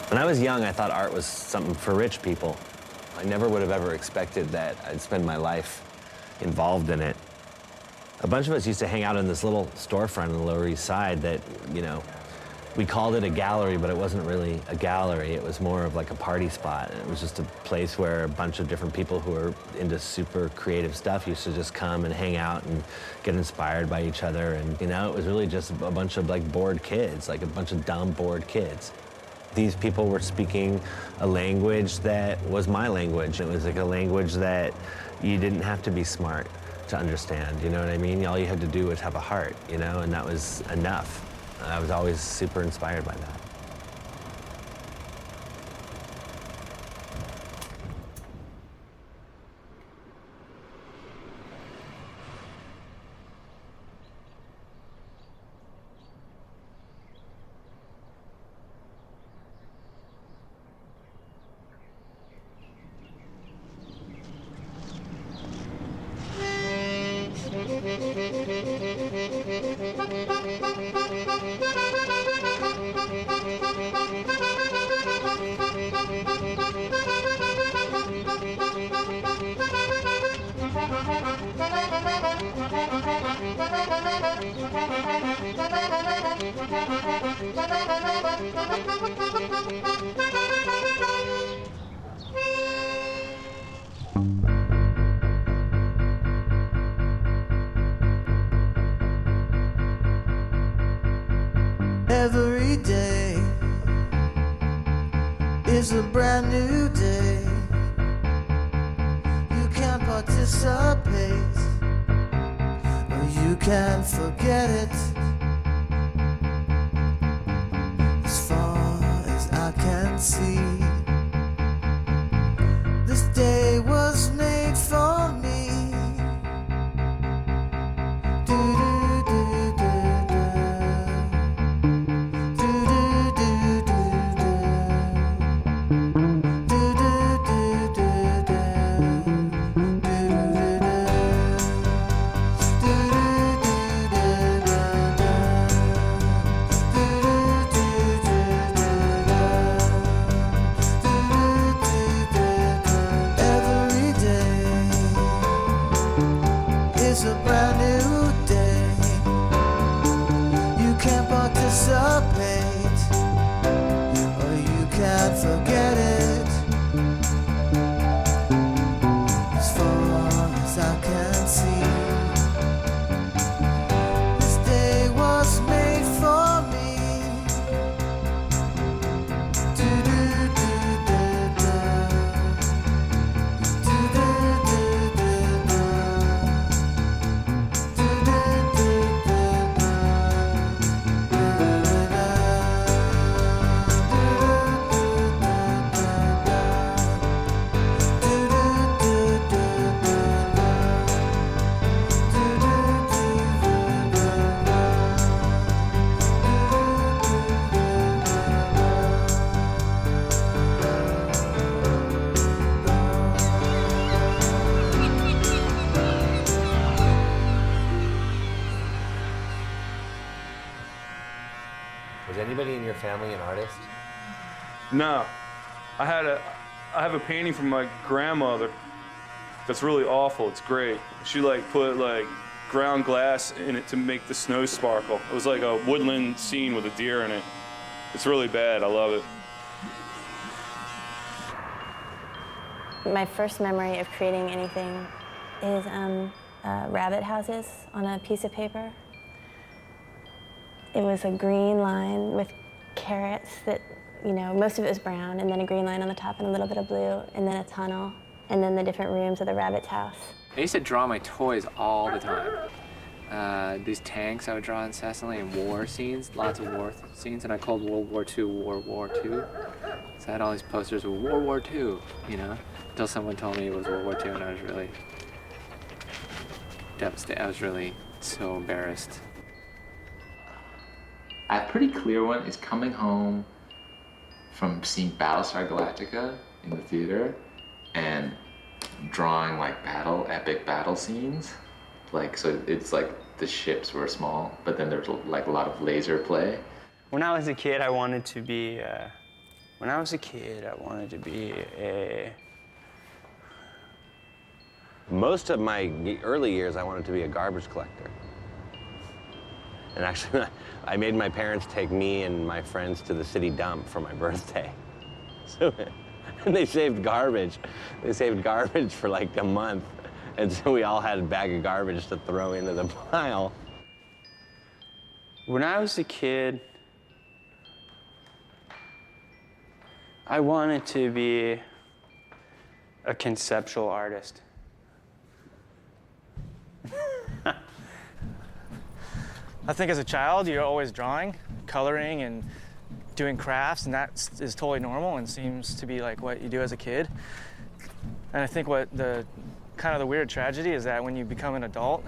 When I was young, I thought art was something for rich people. I never would have ever expected that I'd spend my life involved in it. A bunch of us used to hang out in this little storefront on the Lower East Side that, you know, we called it a gallery, but it wasn't really a gallery. It was more of like a party spot. And it was just a place where a bunch of different people who were into super creative stuff used to just come and hang out and get inspired by each other. And, you know, it was really just a bunch of like bored kids, like a bunch of dumb, bored kids. These people were speaking a language that was my language. It was like a language that you didn't have to be smart to understand, you know what I mean? All you had to do was have a heart, you know, and that was enough. I was always super inspired by that. Every day is a brand new day. You can participate, or you can forget it. As far as I can see, this day was made for me. Forget it. As far as I can see, this day was made for me. Anybody in your family an artist? No. I have a painting from my grandmother that's really awful. It's great. She put ground glass in it to make the snow sparkle. It was like a woodland scene with a deer in it. It's really bad. I love it. My first memory of creating anything is rabbit houses on a piece of paper. It was a green line with carrots that, you know, most of it was brown, and then a green line on the top and a little bit of blue, and then a tunnel, and then the different rooms of the rabbit's house. I used to draw my toys all the time. These tanks I would draw incessantly, and war scenes, lots of war scenes, and I called World War II World War II. So I had all these posters with World War II, you know, until someone told me it was World War II, and I was really devastated. I was really so embarrassed. A pretty clear one is coming home from seeing Battlestar Galactica in the theater and drawing like epic battle scenes. So it's like the ships were small, but then there's like a lot of laser play. When I was a kid, I wanted to be When I was a kid, I wanted to be a... Most of my early years, I wanted to be a garbage collector. And actually, I made my parents take me and my friends to the city dump for my birthday. So, and they saved garbage. They saved garbage for like a month. And so we all had a bag of garbage to throw into the pile. When I was a kid, I wanted to be a conceptual artist. I think as a child, you're always drawing, coloring, and doing crafts, and that is totally normal and seems to be like what you do as a kid. And I think what the kind of the weird tragedy is that when you become an adult,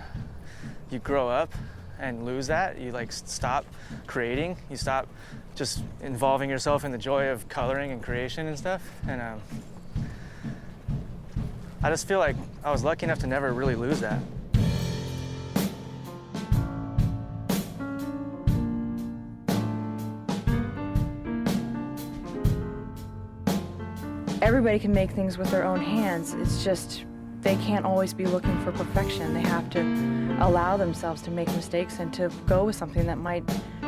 you grow up and lose that. You like stop creating. You stop just involving yourself in the joy of coloring and creation and stuff. And I just feel like I was lucky enough to never really lose that. Everybody can make things with their own hands. It's just they can't always be looking for perfection. They have to allow themselves to make mistakes and to go with something that might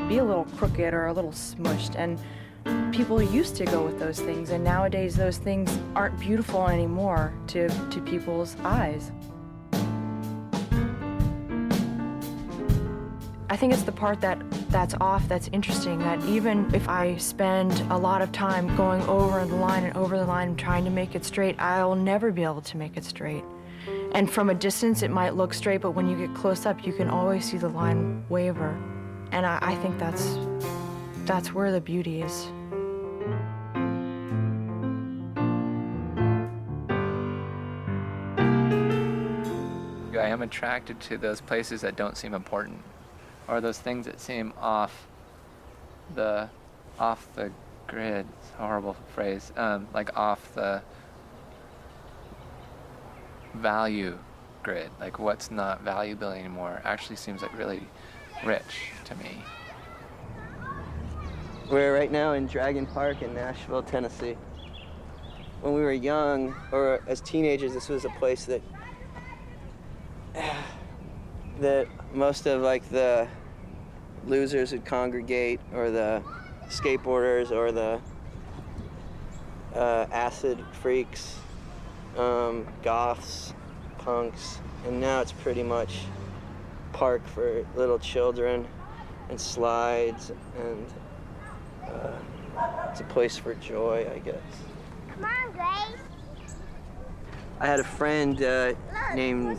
be a little crooked or a little smushed. And people used to go with those things, and nowadays those things aren't beautiful anymore to people's eyes. I think it's the part that's off, that's interesting, that even if I spend a lot of time going over the line and over the line and trying to make it straight, I'll never be able to make it straight. And from a distance, it might look straight, but when you get close up, you can always see the line waver. And I think that's where the beauty is. I am attracted to those places that don't seem important, or those things that seem off the grid. It's a horrible phrase. Like off the value grid. Like what's not valuable anymore actually seems like really rich to me. We're right now in Dragon Park in Nashville, Tennessee. When we were young, or as teenagers, this was a place that most of like the losers would congregate, or the skateboarders, or the acid freaks, goths, punks, and now it's pretty much park for little children and slides, and it's a place for joy, I guess. Come on, Grace. I had a friend named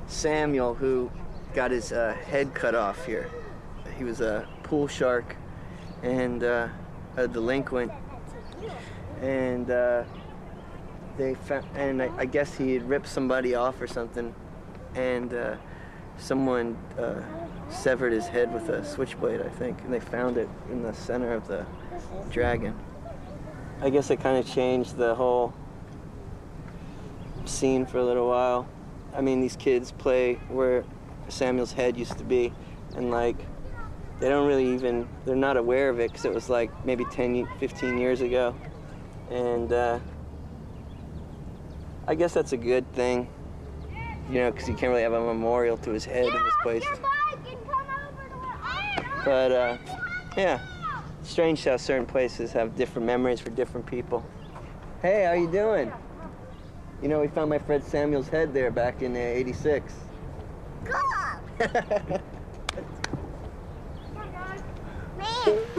Samuel who got his head cut off here. He was a pool shark and a delinquent, and they found, and I guess he had ripped somebody off or something, and someone severed his head with a switchblade, I think, and they found it in the center of the dragon. I guess it kind of changed the whole scene for a little while. I mean, these kids play where Samuel's head used to be, and like, they don't really even, they're not aware of it because it was like maybe 10, 15 years ago. And I guess that's a good thing, you know, because you can't really have a memorial to his head in this place. But yeah, strange how certain places have different memories for different people. Hey, how you doing? You know, we found my friend Samuel's head there back in '86. Cool. Man.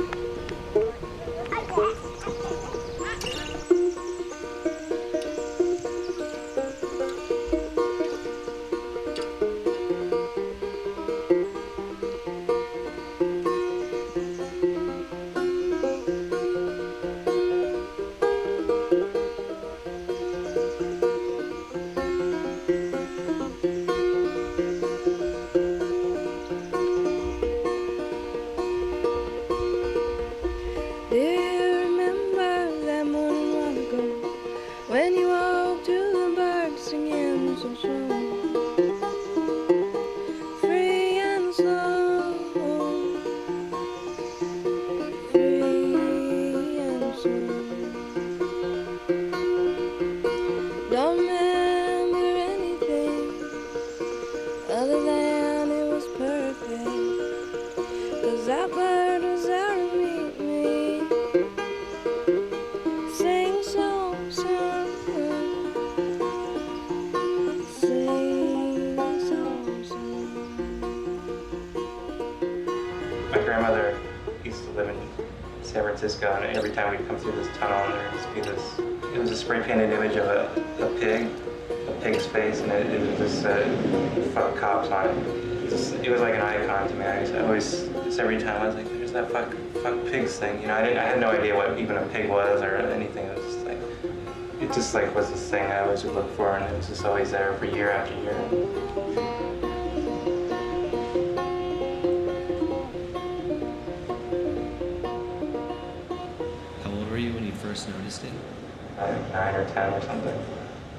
Free Francisco, and every time we'd come through this tunnel, and there would just be this, it was a spray-painted image of a pig's face, and it was just fuck cops on it. It was like an icon to me. I always, just every time I was like, there's that fuck pigs thing, you know. I had no idea what even a pig was or anything. It just like was this thing I always would look for, and it was just always there for year after year. How old were you when you first noticed it? I think 9 or 10 or something.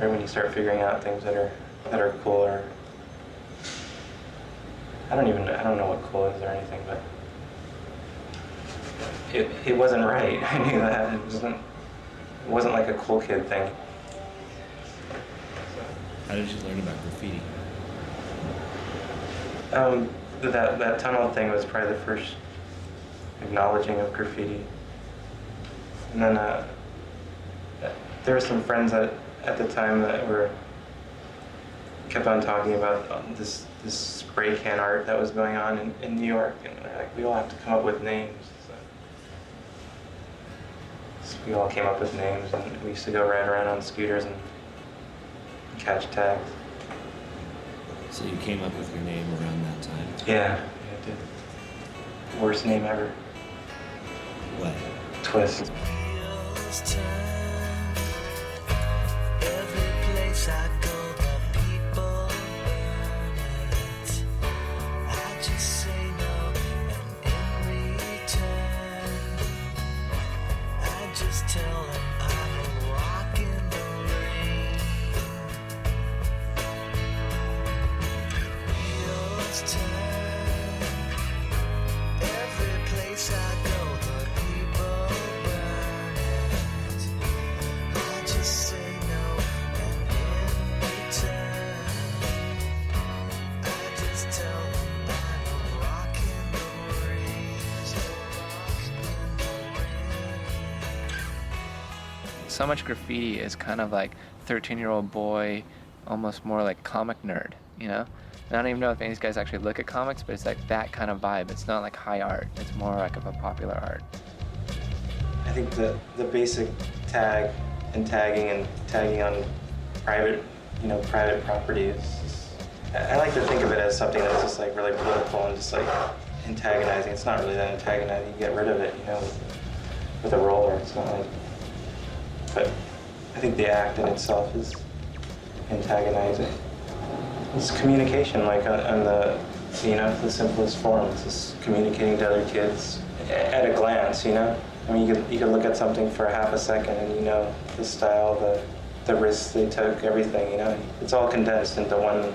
Or when you start figuring out things that are cool, or I don't know what cool is or anything, but it wasn't right. I knew that. It wasn't like a cool kid thing. How did you learn about graffiti? That tunnel thing was probably the first acknowledging of graffiti. And then there were some friends at the time that kept on talking about this spray can art that was going on in New York, and they're like, we all have to come up with names. So we all came up with names, and we used to go ride around on scooters and catch tags. So you came up with your name around that time? Yeah, I did. Worst name ever. What? Twist. Every place I go, the people burn it. I just say no, and in return, I just tell them I'm a rock in the rain. Wheels turn. Every place I go, the people burn it. I just say no, and in return, I just tell them I'm a rock in the rain. So much graffiti is kind of like 13-year-old boy, almost more like comic nerd, you know? And I don't even know if any of these guys actually look at comics, but it's like that kind of vibe. It's not like high art. It's more like of a popular art. I think the basic tag and tagging on private property is, I like to think of it as something that's just like really political and just like antagonizing. It's not really that antagonizing. You get rid of it, you know, with a roller. It's not like, but I think the act in itself is antagonizing. It's communication, like on the simplest form. It's just communicating to other kids at a glance, you know? I mean, you can look at something for half a second and you know the style, the risks they took, everything, you know? It's all condensed into one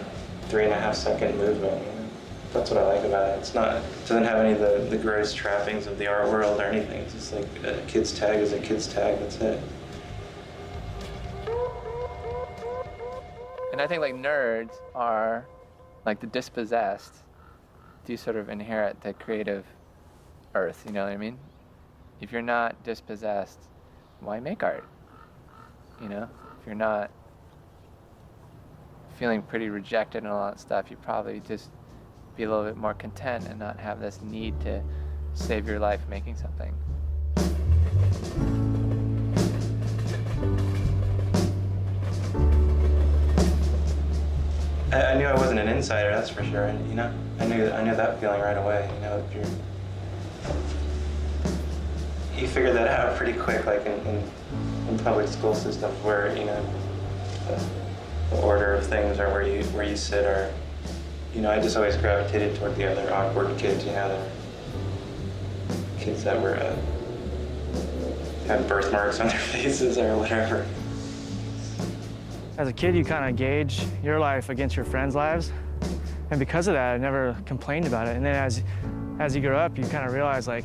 3.5-second movement, you know? That's what I like about it. It doesn't have any of the gross trappings of the art world or anything. It's just like a kid's tag is a kid's tag, that's it. And I think like nerds are like the dispossessed do sort of inherit the creative earth, you know what I mean? If you're not dispossessed, why make art? You know? If you're not feeling pretty rejected and all that stuff, you probably just be a little bit more content and not have this need to save your life making something. I knew I wasn't an insider, that's for sure. And, you know, I knew that feeling right away. You know, you figure that out pretty quick, like in public school systems, where you know the order of things or where you sit, or you know, I just always gravitated toward the other awkward kids. You know, the kids that were had birthmarks on their faces or whatever. As a kid, you kind of gauge your life against your friends' lives. And because of that, I never complained about it. And then as you grow up, you kind of realize, like,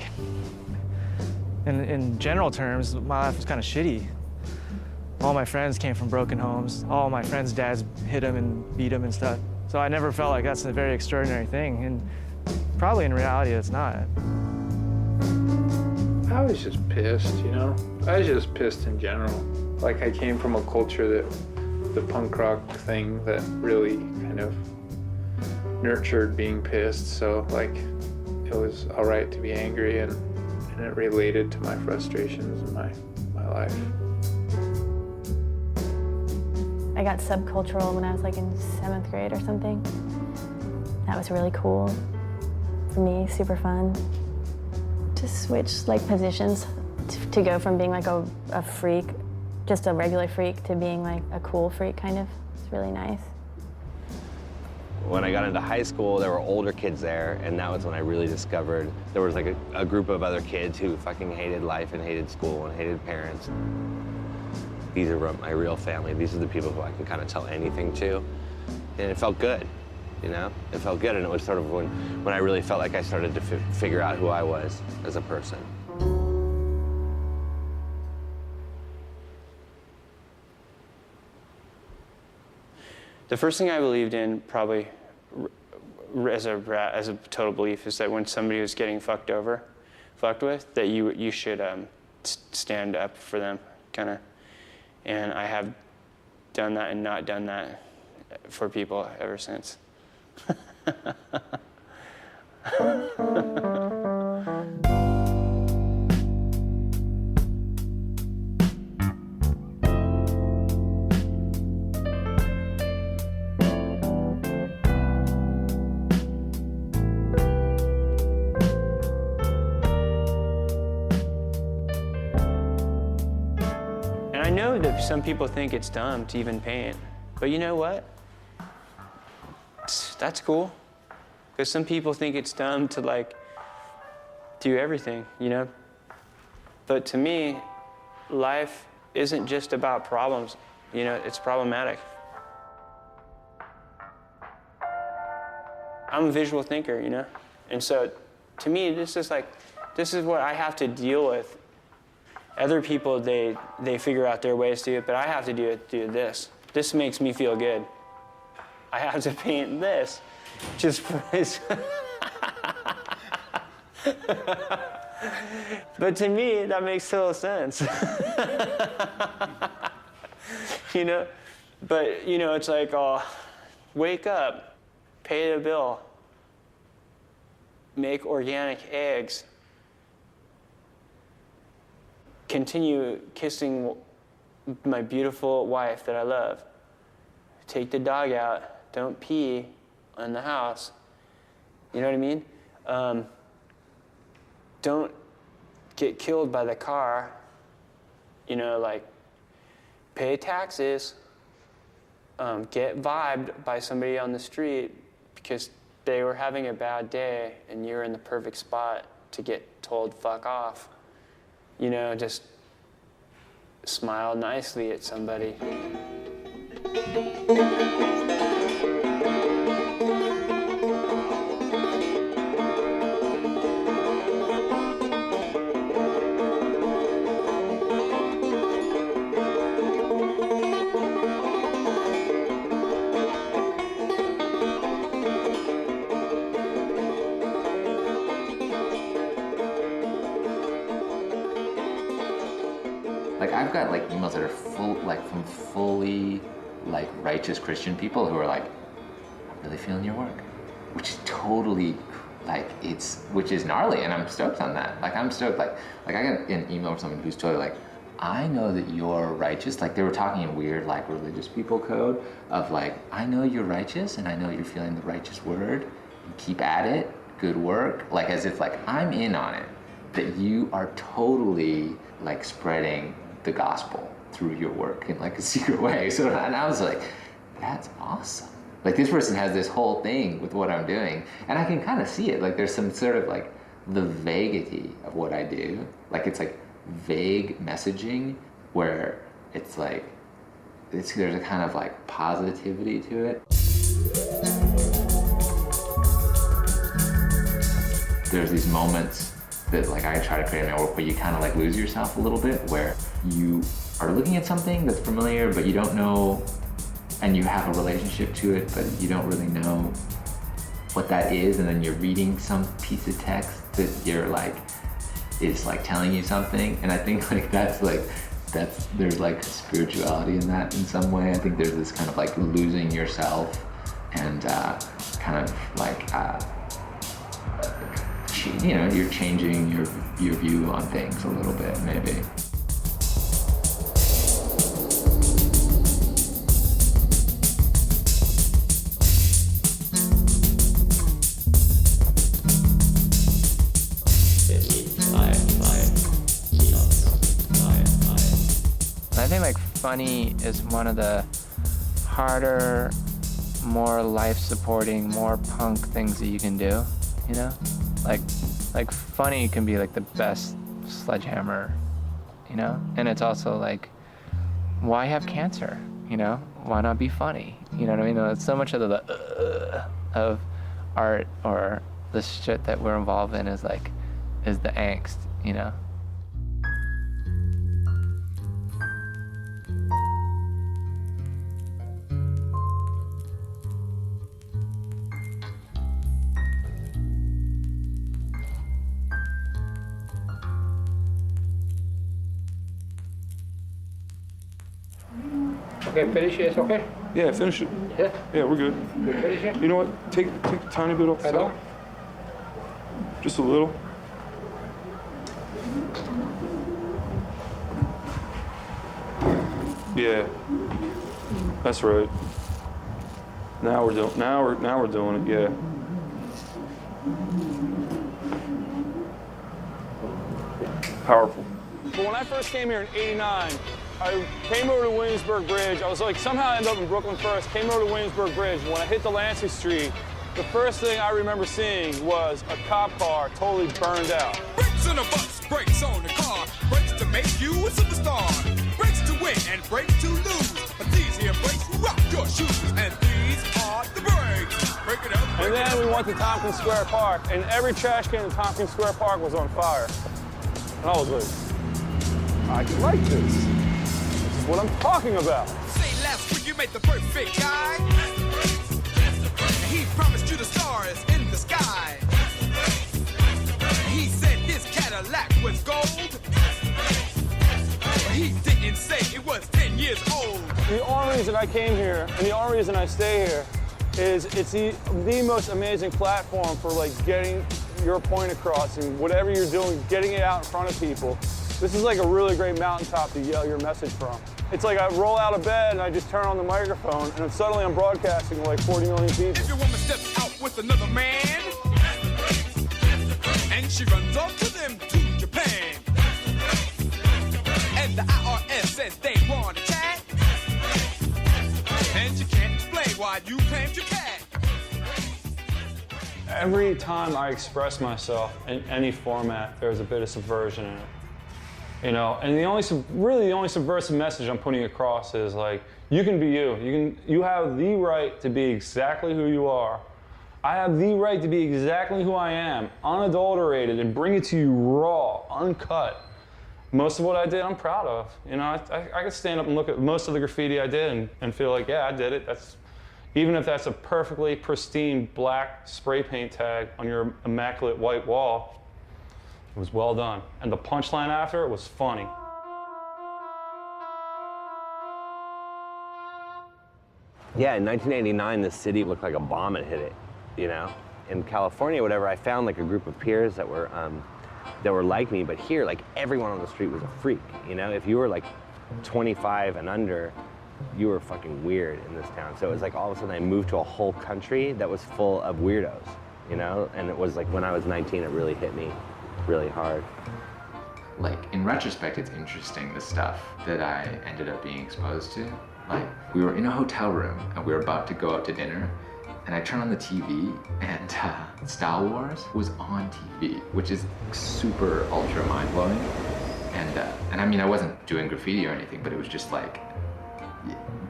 in general terms, my life was kind of shitty. All my friends came from broken homes. All my friends' dads hit them and beat them and stuff. So I never felt like that's a very extraordinary thing. And probably in reality, it's not. I was just pissed, you know? I was just pissed in general. Like, I came from a culture that the punk rock thing that really kind of nurtured being pissed. So like, it was all right to be angry, and and it related to my frustrations in my life. I got subcultural when I was like in 7th grade or something. That was really cool for me, super fun. To switch like positions, to go from being like a freak, just a regular freak, to being like a cool freak kind of. It's really nice. When I got into high school, there were older kids there, and that was when I really discovered there was like a group of other kids who fucking hated life and hated school and hated parents. These are my real family. These are the people who I can kind of tell anything to. And it felt good, you know? It felt good, and it was sort of when I really felt like I started to figure out who I was as a person. The first thing I believed in, probably as a total belief, is that when somebody was getting fucked with, that you should stand up for them, kind of. And I have done that and not done that for people ever since. I know that some people think it's dumb to even paint, but you know what? That's cool. Because some people think it's dumb to like do everything, you know? But to me, life isn't just about problems, you know, it's problematic. I'm a visual thinker, you know? And so to me, this is what I have to deal with. Other people, they figure out their ways to do it, but I have to do this. This makes me feel good. I have to paint this. Just for this. But to me, that makes total sense. You know? But, you know, it's like, oh, wake up, pay the bill, make organic eggs, continue kissing my beautiful wife that I love. Take the dog out. Don't pee in the house. You know what I mean? Don't get killed by the car. You know, like, pay taxes. Get vibed by somebody on the street because they were having a bad day and you're in the perfect spot to get told fuck off. You know, just smile nicely at somebody. Like, I've got like emails that are full, like from fully like righteous Christian people who are like, I'm really feeling your work, which is totally like, which is gnarly, and I'm stoked on that. Like, I'm stoked. Like I got an email from someone who's totally like, I know that you're righteous. Like, they were talking in weird like religious people code of like, I know you're righteous and I know you're feeling the righteous word. Keep at it. Good work. Like, as if like I'm in on it. That you are totally like spreading the gospel through your work in like a secret way. So, and I was like, that's awesome. Like, this person has this whole thing with what I'm doing, and I can kind of see it. Like, there's some sort of like the vaguity of what I do. Like, it's like vague messaging where it's like, there's a kind of like positivity to it. There's these moments that like I try to create in my work where you kind of like lose yourself a little bit, where you are looking at something that's familiar, but you don't know, and you have a relationship to it, but you don't really know what that is, and then you're reading some piece of text that you're like, is like telling you something, and I think like there's like spirituality in that in some way. I think there's this kind of like losing yourself and kind of like you're changing your view on things a little bit, maybe. I think like funny is one of the harder, more life-supporting, more punk things that you can do, you know? Like funny can be like the best sledgehammer, you know? And it's also like, why have cancer, you know? Why not be funny? You know what I mean? It's so much of the of art or the shit that we're involved in is the angst, you know? Okay, finish it, it's okay? Yeah, finish it. Yeah? Yeah, we're good. You finish it? You know what? Take a tiny bit off the top. Just a little. Yeah, that's right. Now we're doing it. Yeah. Powerful. But when I first came here in '89, I came over to Williamsburg Bridge. I was like, somehow I ended up in Brooklyn first. Came over to Williamsburg Bridge. When I hit Delancey Street, the first thing I remember seeing was a cop car totally burned out. Brakes on a bus, brakes on the car, brakes to make you a superstar, brakes to win and brakes to lose. But these here brakes rock your shoes, and these are the brakes. Break it up. And then we went to Tompkins Square Park, and every trash can in Tompkins Square Park was on fire. And I was like, I like this. This is what I'm talking about. Say last week you made the perfect guy. He promised you the stars in the sky. He said his Cadillac was gold. He didn't say it was 10 years old. The only reason I came here, and the only reason I stay here, is it's the most amazing platform for like getting your point across and whatever you're doing, getting it out in front of people. This is like a really great mountaintop to yell your message from. It's like I roll out of bed and I just turn on the microphone and then suddenly I'm broadcasting to like 40 million people. If your woman steps out with another man, and she runs off to them to Japan, and the IRS says they want a chat, and you can't explain why you claimed your cat. Every time I express myself in any format, there's a bit of subversion in it. You know, and the only subversive message I'm putting across is like, you can be you. You have the right to be exactly who you are. I have the right to be exactly who I am, unadulterated, and bring it to you raw, uncut. Most of what I did, I'm proud of. You know, I could stand up and look at most of the graffiti I did and feel like, yeah, I did it. Even if that's a perfectly pristine black spray paint tag on your immaculate white wall, it was well done. And the punchline after it was funny. Yeah, in 1989, the city looked like a bomb had hit it, you know? In California, whatever, I found like a group of peers that were like me, but here, like everyone on the street was a freak, you know? If you were like 25 and under, you were fucking weird in this town. So it was like all of a sudden I moved to a whole country that was full of weirdos, you know? And it was like when I was 19, it really hit me really hard. Like, in retrospect, it's interesting, the stuff that I ended up being exposed to. Like, we were in a hotel room and we were about to go out to dinner, and I turned on the TV and Star Wars was on TV, which is super ultra mind-blowing. And I mean, I wasn't doing graffiti or anything, but it was just like,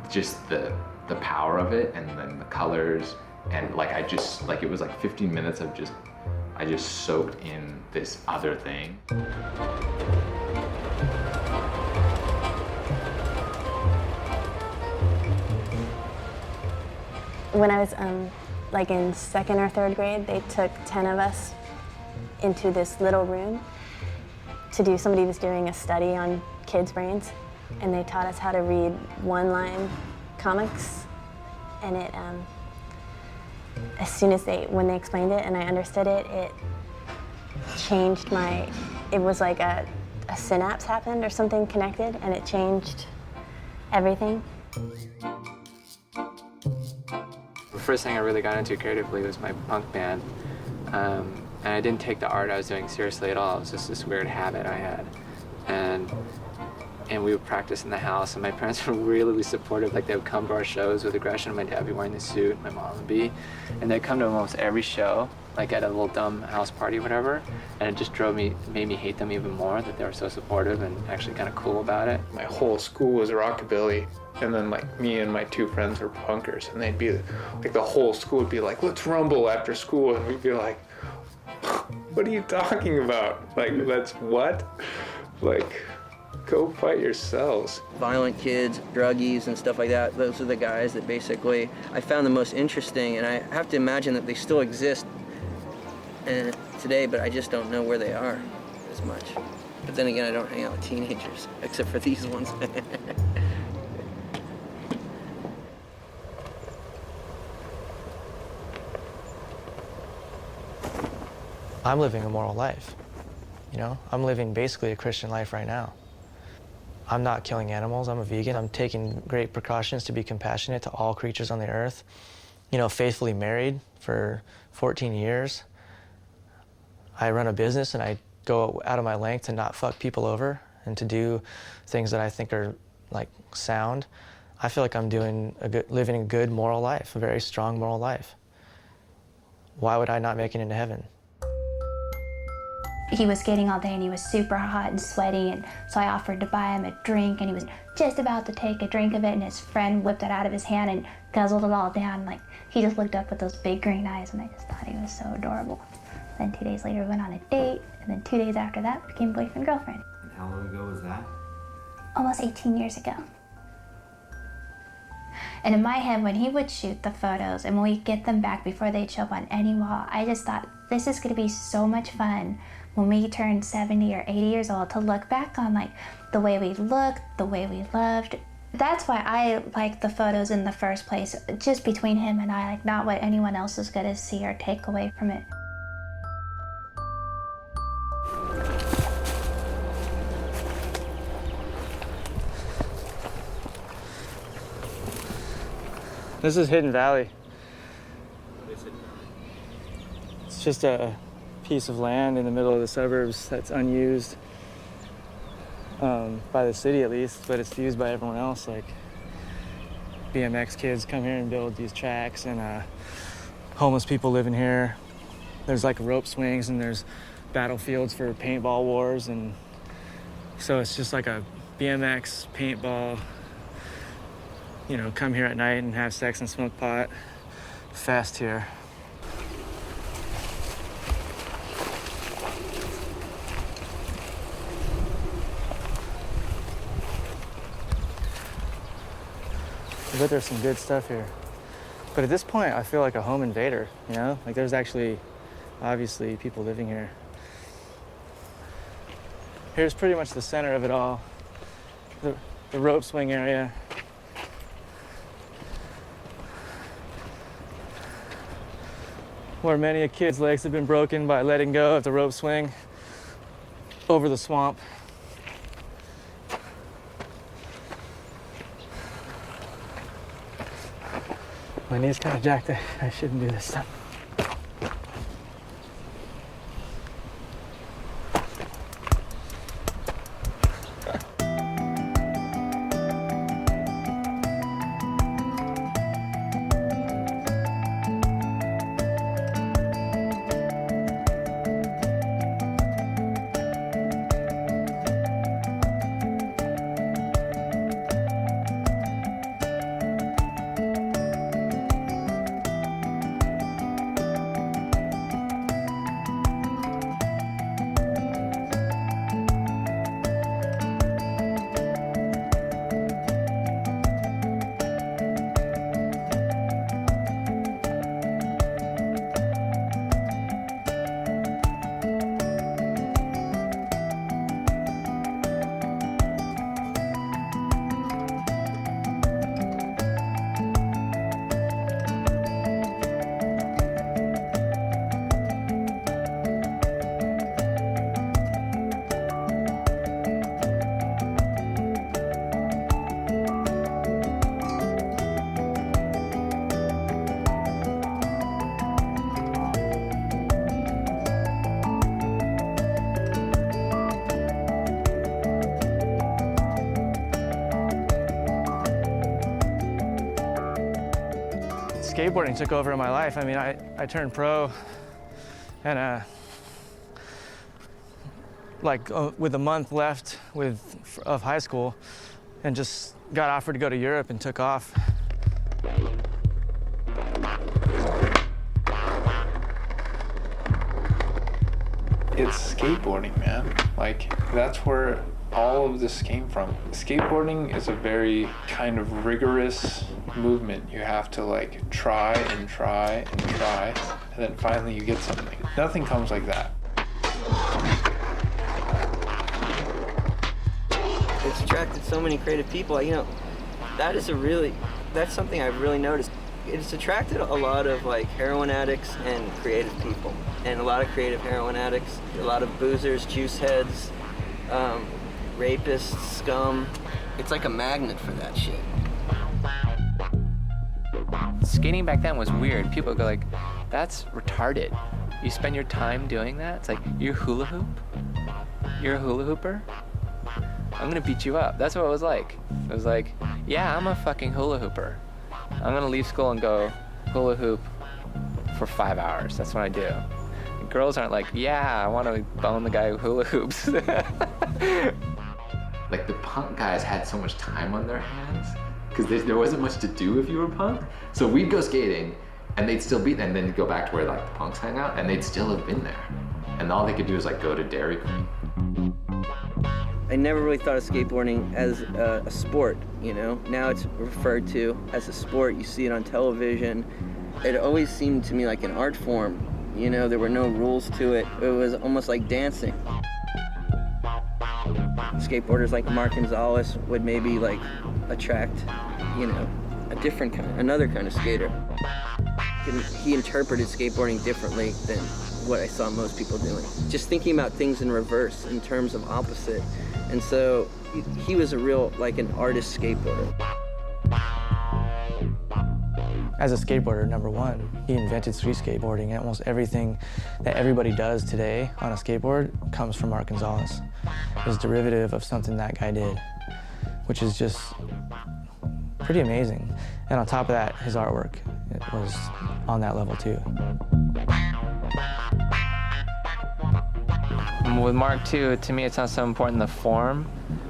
just the power of it, and then the colors, and like it was like 15 minutes of I just soaked in this other thing. When I was like in 2nd or 3rd grade, they took 10 of us into this little room somebody was doing a study on kids' brains, and they taught us how to read one-line comics, and it, as soon as when they explained it and I understood it, changed it was like a synapse happened or something connected, and it changed everything. The first thing I really got into creatively was my punk band. And I didn't take the art I was doing seriously at all. It was just this weird habit I had. And we would practice in the house, and my parents were really supportive. Like, they would come to our shows with aggression. My dad would be wearing the suit, my mom would be. And they'd come to almost every show, like at a little dumb house party or whatever. And it just made me hate them even more, that they were so supportive and actually kind of cool about it. My whole school was rockabilly. And then, like, me and my two friends were punkers. And they'd be, like, the whole school would be like, let's rumble after school. And we'd be like, what are you talking about? Like, that's what? Like, go fight yourselves. Violent kids, druggies, and stuff like that, those are the guys that basically I found the most interesting, and I have to imagine that they still exist today, but I just don't know where they are as much. But then again, I don't hang out with teenagers, except for these ones. I'm living a moral life, you know? I'm living basically a Christian life right now. I'm not killing animals, I'm a vegan. I'm taking great precautions to be compassionate to all creatures on the earth. You know, faithfully married for 14 years. I run a business and I go out of my length to not fuck people over and to do things that I think are, like, sound. I feel like I'm living a good moral life, a very strong moral life. Why would I not make it into heaven? He was skating all day and he was super hot and sweaty, and so I offered to buy him a drink, and he was just about to take a drink of it, and his friend whipped it out of his hand and guzzled it all down. Like, he just looked up with those big green eyes, and I just thought he was so adorable. Then 2 days later we went on a date, and then 2 days after that became boyfriend-girlfriend. And how long ago was that? Almost 18 years ago. And in my head, when he would shoot the photos and when we get them back before they'd show up on any wall, I just thought, this is gonna be so much fun when we turn 70 or 80 years old to look back on, like, the way we looked, the way we loved. That's why I like the photos in the first place, just between him and I, like, not what anyone else is gonna see or take away from it. This is Hidden Valley. It's just a piece of land in the middle of the suburbs that's unused by the city, at least, but it's used by everyone else. Like, BMX kids come here and build these tracks, and homeless people live in here. There's, like, rope swings, and there's battlefields for paintball wars, and so it's just like a BMX paintball, you know, come here at night and have sex and smoke pot fest here. I bet there's some good stuff here. But at this point, I feel like a home invader, you know? Like, there's actually, obviously, people living here. Here's pretty much the center of it all. The rope swing area. Where many a kid's legs have been broken by letting go of the rope swing over the swamp. My knee's kind of jacked. I shouldn't do this stuff. skateboarding took over in my life. I mean, I turned pro, and with a month left of high school, and just got offered to go to Europe and took off. It's skateboarding, man. Like, that's where all of this came from. Skateboarding is a very kind of rigorous movement. You have to like try and try and try, and then finally you get something. Nothing comes like that. It's attracted so many creative people. You know, that's something I've really noticed. It's attracted a lot of like heroin addicts and creative people, and a lot of creative heroin addicts, a lot of boozers, juice heads, rapists, scum. It's like a magnet for that shit. Skating back then was weird. People go like, that's retarded. You spend your time doing that? It's like, you hula hoop? You're a hula hooper? I'm gonna beat you up. That's what it was like. It was like, yeah, I'm a fucking hula hooper. I'm gonna leave school and go hula hoop for 5 hours. That's what I do. And girls aren't like, yeah, I want to bone the guy who hula hoops. Like, the punk guys had so much time on their hands because there wasn't much to do if you were punk. So we'd go skating and they'd still be there, and then they'd go back to where like the punks hang out, and they'd still have been there. And all they could do is like go to Dairy Queen. I never really thought of skateboarding as a sport, you know? Now it's referred to as a sport. You see it on television. It always seemed to me like an art form. You know, there were no rules to it. It was almost like dancing. Skateboarders like Mark Gonzales would maybe like attract, you know, another kind of skater. He interpreted skateboarding differently than what I saw most people doing. Just thinking about things in reverse, in terms of opposite. And so he was a real, like an artist skateboarder. As a skateboarder, number one, he invented street skateboarding, and almost everything that everybody does today on a skateboard comes from Mark Gonzales. It was derivative of something that guy did, which is just pretty amazing. And on top of that, his artwork, it was on that level too. With Mark too, to me it's not so important the form,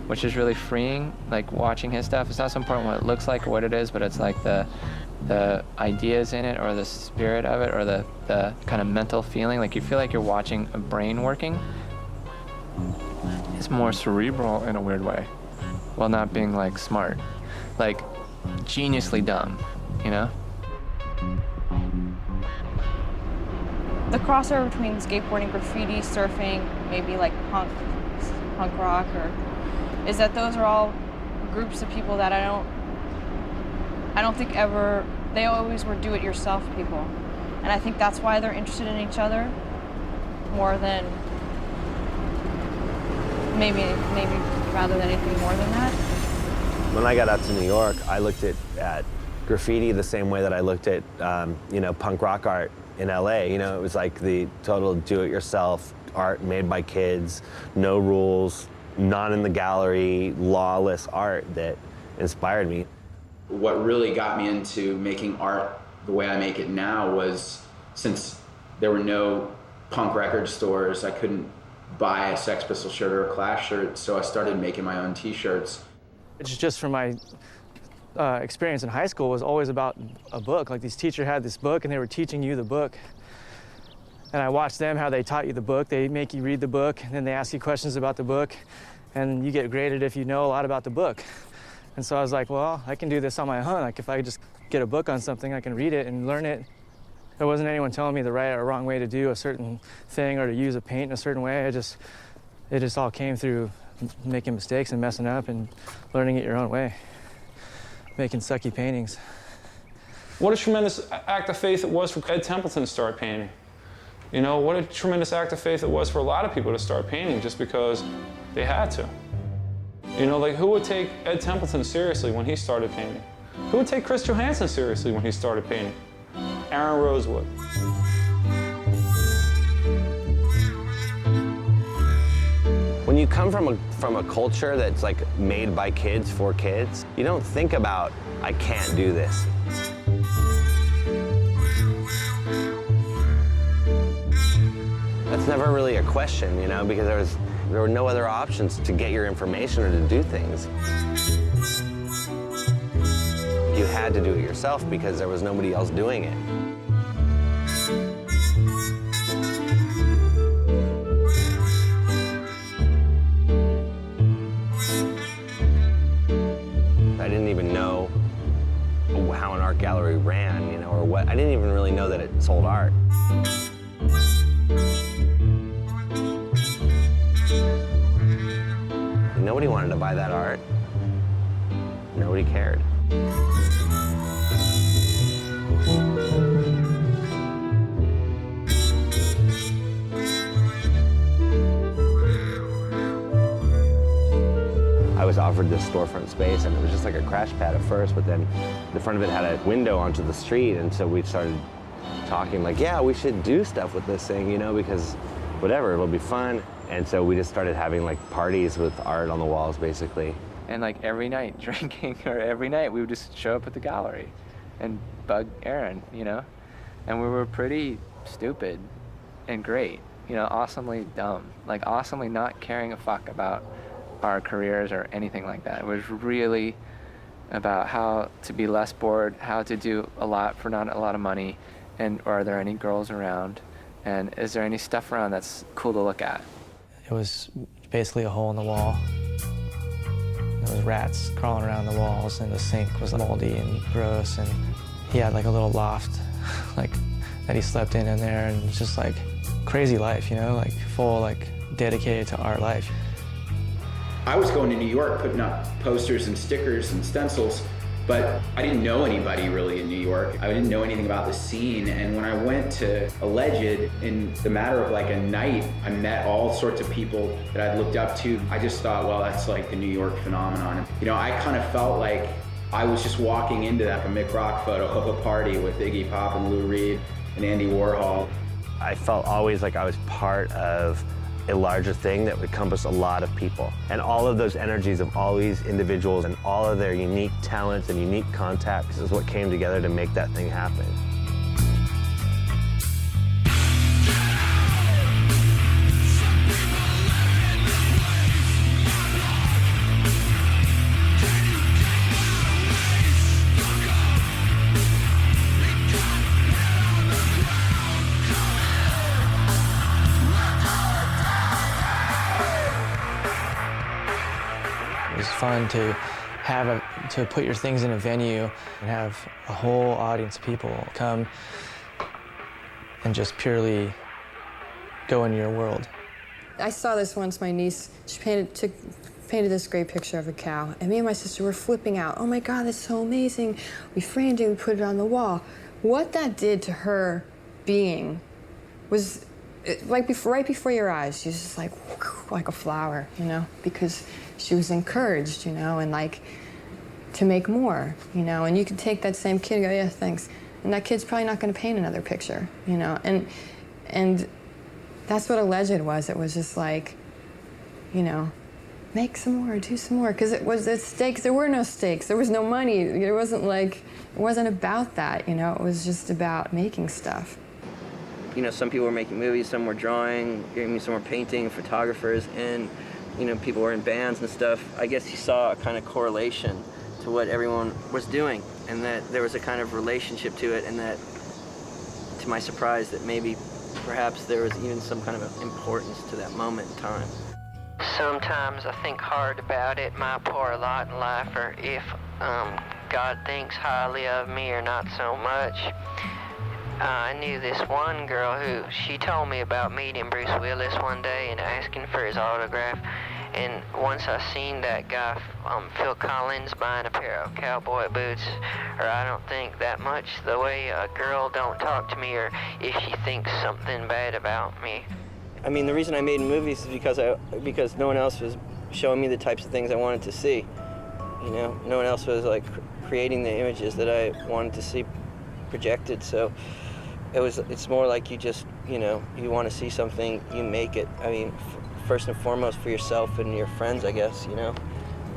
which is really freeing, like watching his stuff. It's not so important what it looks like or what it is, but it's like the ideas in it, or the spirit of it, or the kind of mental feeling. Like you feel like you're watching a brain working. It's more cerebral in a weird way, while not being like smart, like geniusly dumb, you know? The crossover between skateboarding, graffiti, surfing, maybe like punk rock, or is that those are all groups of people that I don't think ever, they always were do-it-yourself people. And I think that's why they're interested in each other more than, maybe rather than anything more than that. When I got out to New York, I looked at graffiti the same way that I looked at, punk rock art in LA. You know, it was like the total do-it-yourself art made by kids, no rules, not in the gallery, lawless art that inspired me. What really got me into making art the way I make it now was, since there were no punk record stores, I couldn't buy a Sex Pistols shirt or a Clash shirt, so I started making my own t-shirts. It's just from my experience in high school was always about a book. Like, this teacher had this book and they were teaching you the book. And I watched them, how they taught you the book. They make you read the book, and then they ask you questions about the book, and you get graded if you know a lot about the book. And so I was like, well, I can do this on my own. Like, if I just get a book on something, I can read it and learn it. There wasn't anyone telling me the right or wrong way to do a certain thing or to use a paint in a certain way. It just all came through making mistakes and messing up and learning it your own way, making sucky paintings. What a tremendous act of faith it was for Ed Templeton to start painting. You know, what a tremendous act of faith it was for a lot of people to start painting just because they had to. You know, like, who would take Ed Templeton seriously when he started painting? Who would take Chris Johansson seriously when he started painting? Aaron Rosewood. When you come from a culture that's like made by kids for kids, you don't think about, I can't do this. That's never really a question, you know, because there were no other options to get your information or to do things. You had to do it yourself because there was nobody else doing it. I didn't even know how an art gallery ran, you know, or what. I didn't even really know that it sold art. Nobody wanted to buy that art. Nobody cared. I was offered this storefront space, and it was just like a crash pad at first, but then the front of it had a window onto the street, and so we started talking like, yeah, we should do stuff with this thing, you know, because whatever, it'll be fun. And so we just started having like parties with art on the walls, basically. And like every night drinking, or every night we would just show up at the gallery and bug Aaron, you know? And we were pretty stupid and great, you know, awesomely dumb, like awesomely not caring a fuck about our careers or anything like that. It was really about how to be less bored, how to do a lot for not a lot of money, and are there any girls around, and is there any stuff around that's cool to look at? It was basically a hole in the wall. There was rats crawling around the walls, and the sink was moldy and gross, and he had like a little loft like that he slept in there, and it was just like crazy life, you know, like full, like dedicated to art life. I was going to New York putting up posters and stickers and stencils, but I didn't know anybody really in New York. I didn't know anything about the scene, and when I went to Alleged, in the matter of like a night, I met all sorts of people that I'd looked up to. I just thought, well, that's like the New York phenomenon. You know, I kind of felt like I was just walking into like a Mick Rock photo of a party with Iggy Pop and Lou Reed and Andy Warhol. I felt always like I was part of a larger thing that would encompass a lot of people. And all of those energies of all these individuals and all of their unique talents and unique contacts is what came together to make that thing happen. It was fun to to put your things in a venue and have a whole audience of people come and just purely go into your world. I saw this once. My niece, she painted this great picture of a cow, and me and my sister were flipping out. Oh my God, that's so amazing. We framed it, we put it on the wall. What that did to her being was right before your eyes. She was just like a flower, you know, because she was encouraged, you know, and like to make more, you know, and you could take that same kid and go, yeah, thanks. And that kid's probably not going to paint another picture, you know, and that's what Alleged was. It was just like, you know, make some more, do some more, because it was the stakes. There were no stakes. There was no money. It wasn't about that, you know. It was just about making stuff. You know, some people were making movies, some were drawing, some were painting, photographers, and, you know, people were in bands and stuff. I guess he saw a kind of correlation to what everyone was doing, and that there was a kind of relationship to it, and that, to my surprise, that maybe perhaps there was even some kind of importance to that moment in time. Sometimes I think hard about it, my poor lot in life, or if God thinks highly of me or not so much. I knew this one girl who, she told me about meeting Bruce Willis one day and asking for his autograph. And once I seen that guy, Phil Collins, buying a pair of cowboy boots, or I don't think that much the way a girl don't talk to me, or if she thinks something bad about me. I mean, the reason I made movies is because no one else was showing me the types of things I wanted to see. You know, no one else was like creating the images that I wanted to see projected. So it's more like you just, you know, you want to see something, you make it. I mean, first and foremost for yourself and your friends, I guess, you know.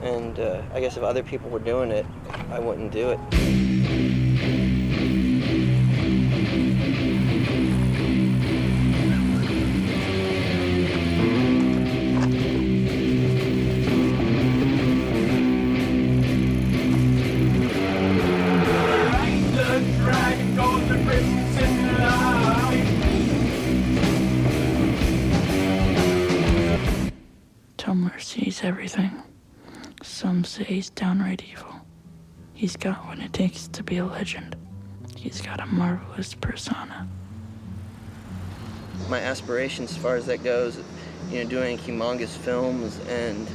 And I guess if other people were doing it, I wouldn't do it. everything. Some say he's downright evil. He's got what it takes to be a legend. He's got a marvelous persona. My aspirations as far as that goes, you know, doing humongous films and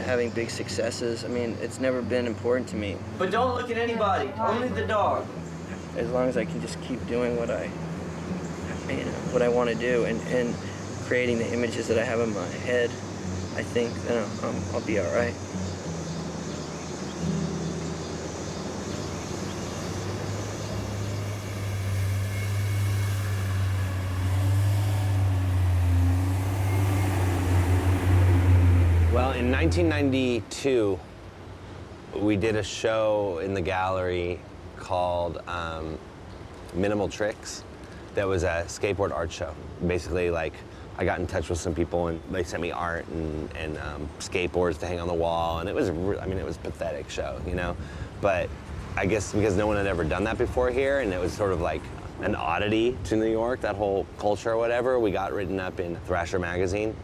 having big successes, I mean, it's never been important to me. But don't look at anybody, only the dog. As long as I can just keep doing what I want to do and creating the images that I have in my head, I think I'll be all right. Well, in 1992, we did a show in the gallery called Minimal Tricks. That was a skateboard art show. Basically, like, I got in touch with some people and they sent me art and skateboards to hang on the wall, and it was, it was a pathetic show, you know? But I guess because no one had ever done that before here, and it was sort of like an oddity to New York, that whole culture or whatever, we got written up in Thrasher magazine.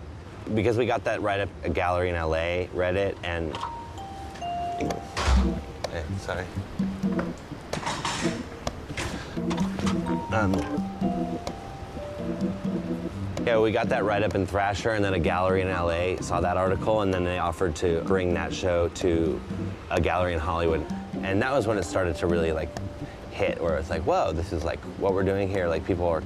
Because we got that right at a gallery in LA, read it, and... Hey, sorry. Yeah, we got that right up in Thrasher, and then a gallery in LA saw that article, and then they offered to bring that show to a gallery in Hollywood. And that was when it started to really, like, hit, where it's like, whoa, this is, like, what we're doing here. Like, people are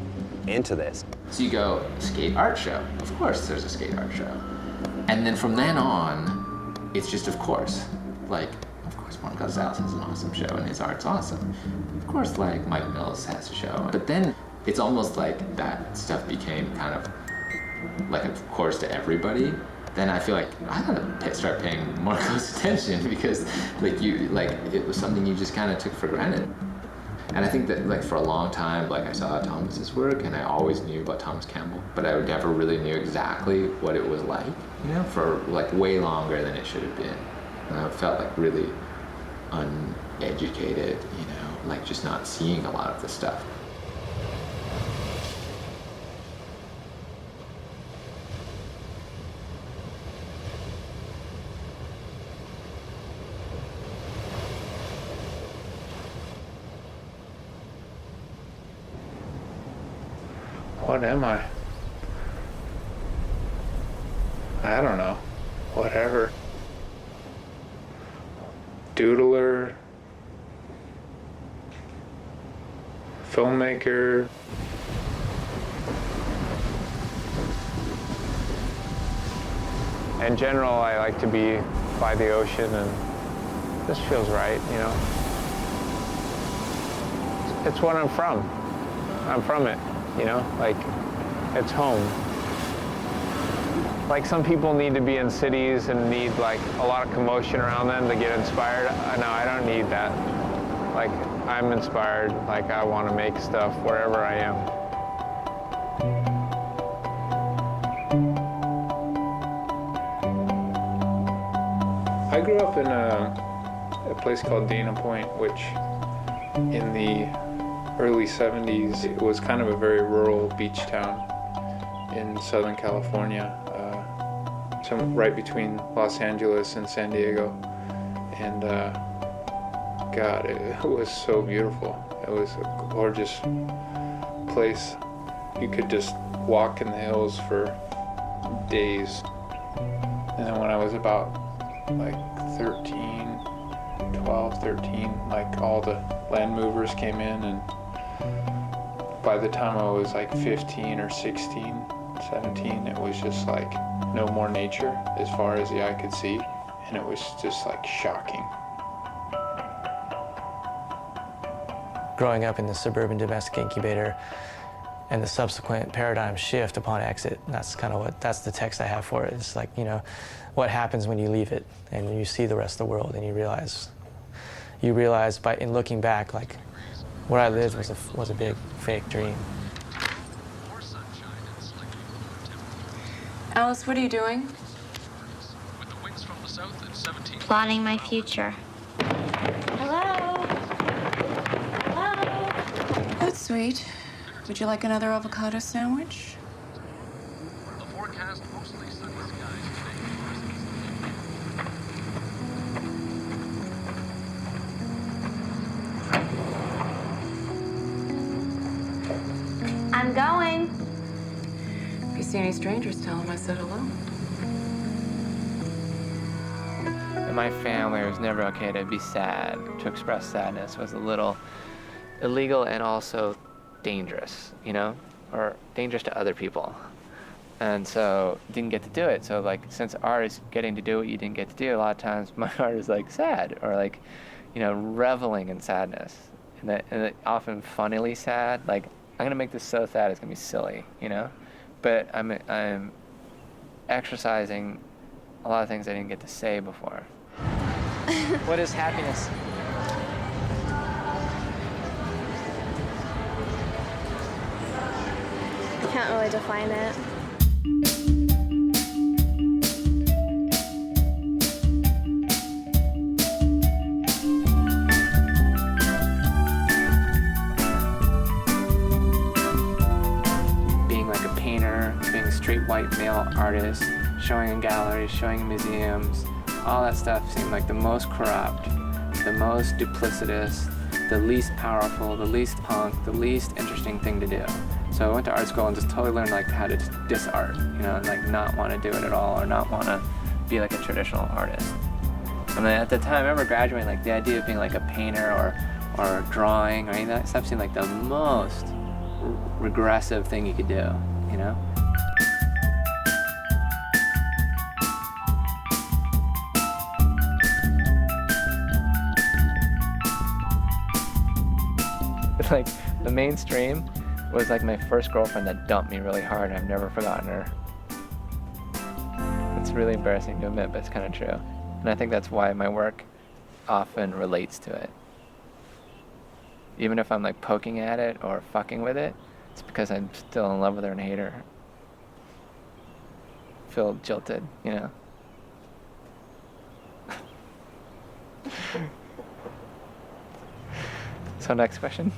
into this. So you go, skate art show. Of course there's a skate art show. And then from then on, it's just of course. Like, of course Mark Gonzales has an awesome show and his art's awesome. Of course, like, Mike Mills has a show. But then it's almost like that stuff became kind of like of course to everybody. Then I feel like I gotta start paying more close attention because it was something you just kind of took for granted. And I think that, like, for a long time, like, I saw Thomas's work, and I always knew about Thomas Campbell, but I never really knew exactly what it was like, you know, for, like, way longer than it should have been. And I felt, like, really uneducated, you know, like, just not seeing a lot of the stuff. What am I? I don't know. Whatever. Doodler. Filmmaker. In general, I like to be by the ocean, and this feels right, you know. It's what I'm from. I'm from it. You know, like, it's home. Like, some people need to be in cities and need, like, a lot of commotion around them to get inspired. No, I don't need that. Like, I'm inspired. Like, I want to make stuff wherever I am. I grew up in a place called Dana Point, which in the early 70s, it was kind of a very rural beach town in Southern California, right between Los Angeles and San Diego. And God, it was so beautiful. It was a gorgeous place. You could just walk in the hills for days. And then when I was about like 12, 13, like all the land movers came in, and by the time I was like 15 or 16, 17, it was just like no more nature as far as the eye could see, and it was just like shocking. Growing up in the suburban domestic incubator and the subsequent paradigm shift upon exit, that's the text I have for it. It's like, you know, what happens when you leave it and you see the rest of the world, and you realize in looking back, like, where I lived was a big fake dream. Alice, what are you doing? Plotting my future. Hello? Hello? That's sweet. Would you like another avocado sandwich? The forecast mostly sunny skies today. going? If you see any strangers, tell them I said hello. In my family, it was never okay to be sad. To express sadness was a little illegal and also dangerous, you know, or dangerous to other people. And so didn't get to do it. So like, since art is getting to do what you didn't get to do, a lot of times my art is like sad or like, you know, reveling in sadness. And that often funnily sad. Like, I'm gonna make this so sad it's gonna be silly, you know? But I'm exercising a lot of things I didn't get to say before. What is happiness? I can't really define it. Being like a painter, being a straight white male artist, showing in galleries, showing in museums, all that stuff seemed like the most corrupt, the most duplicitous, the least powerful, the least punk, the least interesting thing to do. So I went to art school and just totally learned like how to diss art, you know, and like not want to do it at all or not want to be like a traditional artist. And then at the time, I remember graduating, like the idea of being like a painter or drawing or any of that stuff seemed like the most regressive thing you could do, you know? Like the mainstream was like my first girlfriend that dumped me really hard, and I've never forgotten her. It's really embarrassing to admit, but it's kind of true. And I think that's why my work often relates to it. Even if I'm like poking at it or fucking with it, it's because I'm still in love with her and hate her. Feel jilted, you know? So next question.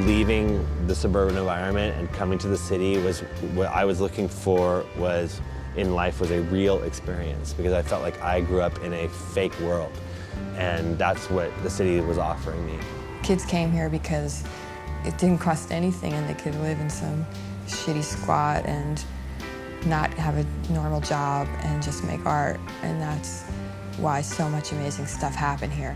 Leaving the suburban environment and coming to the city was what I was looking for in life was a real experience, because I felt like I grew up in a fake world, and that's what the city was offering me. Kids came here because it didn't cost anything and they could live in some shitty squat and not have a normal job and just make art, and that's why so much amazing stuff happened here.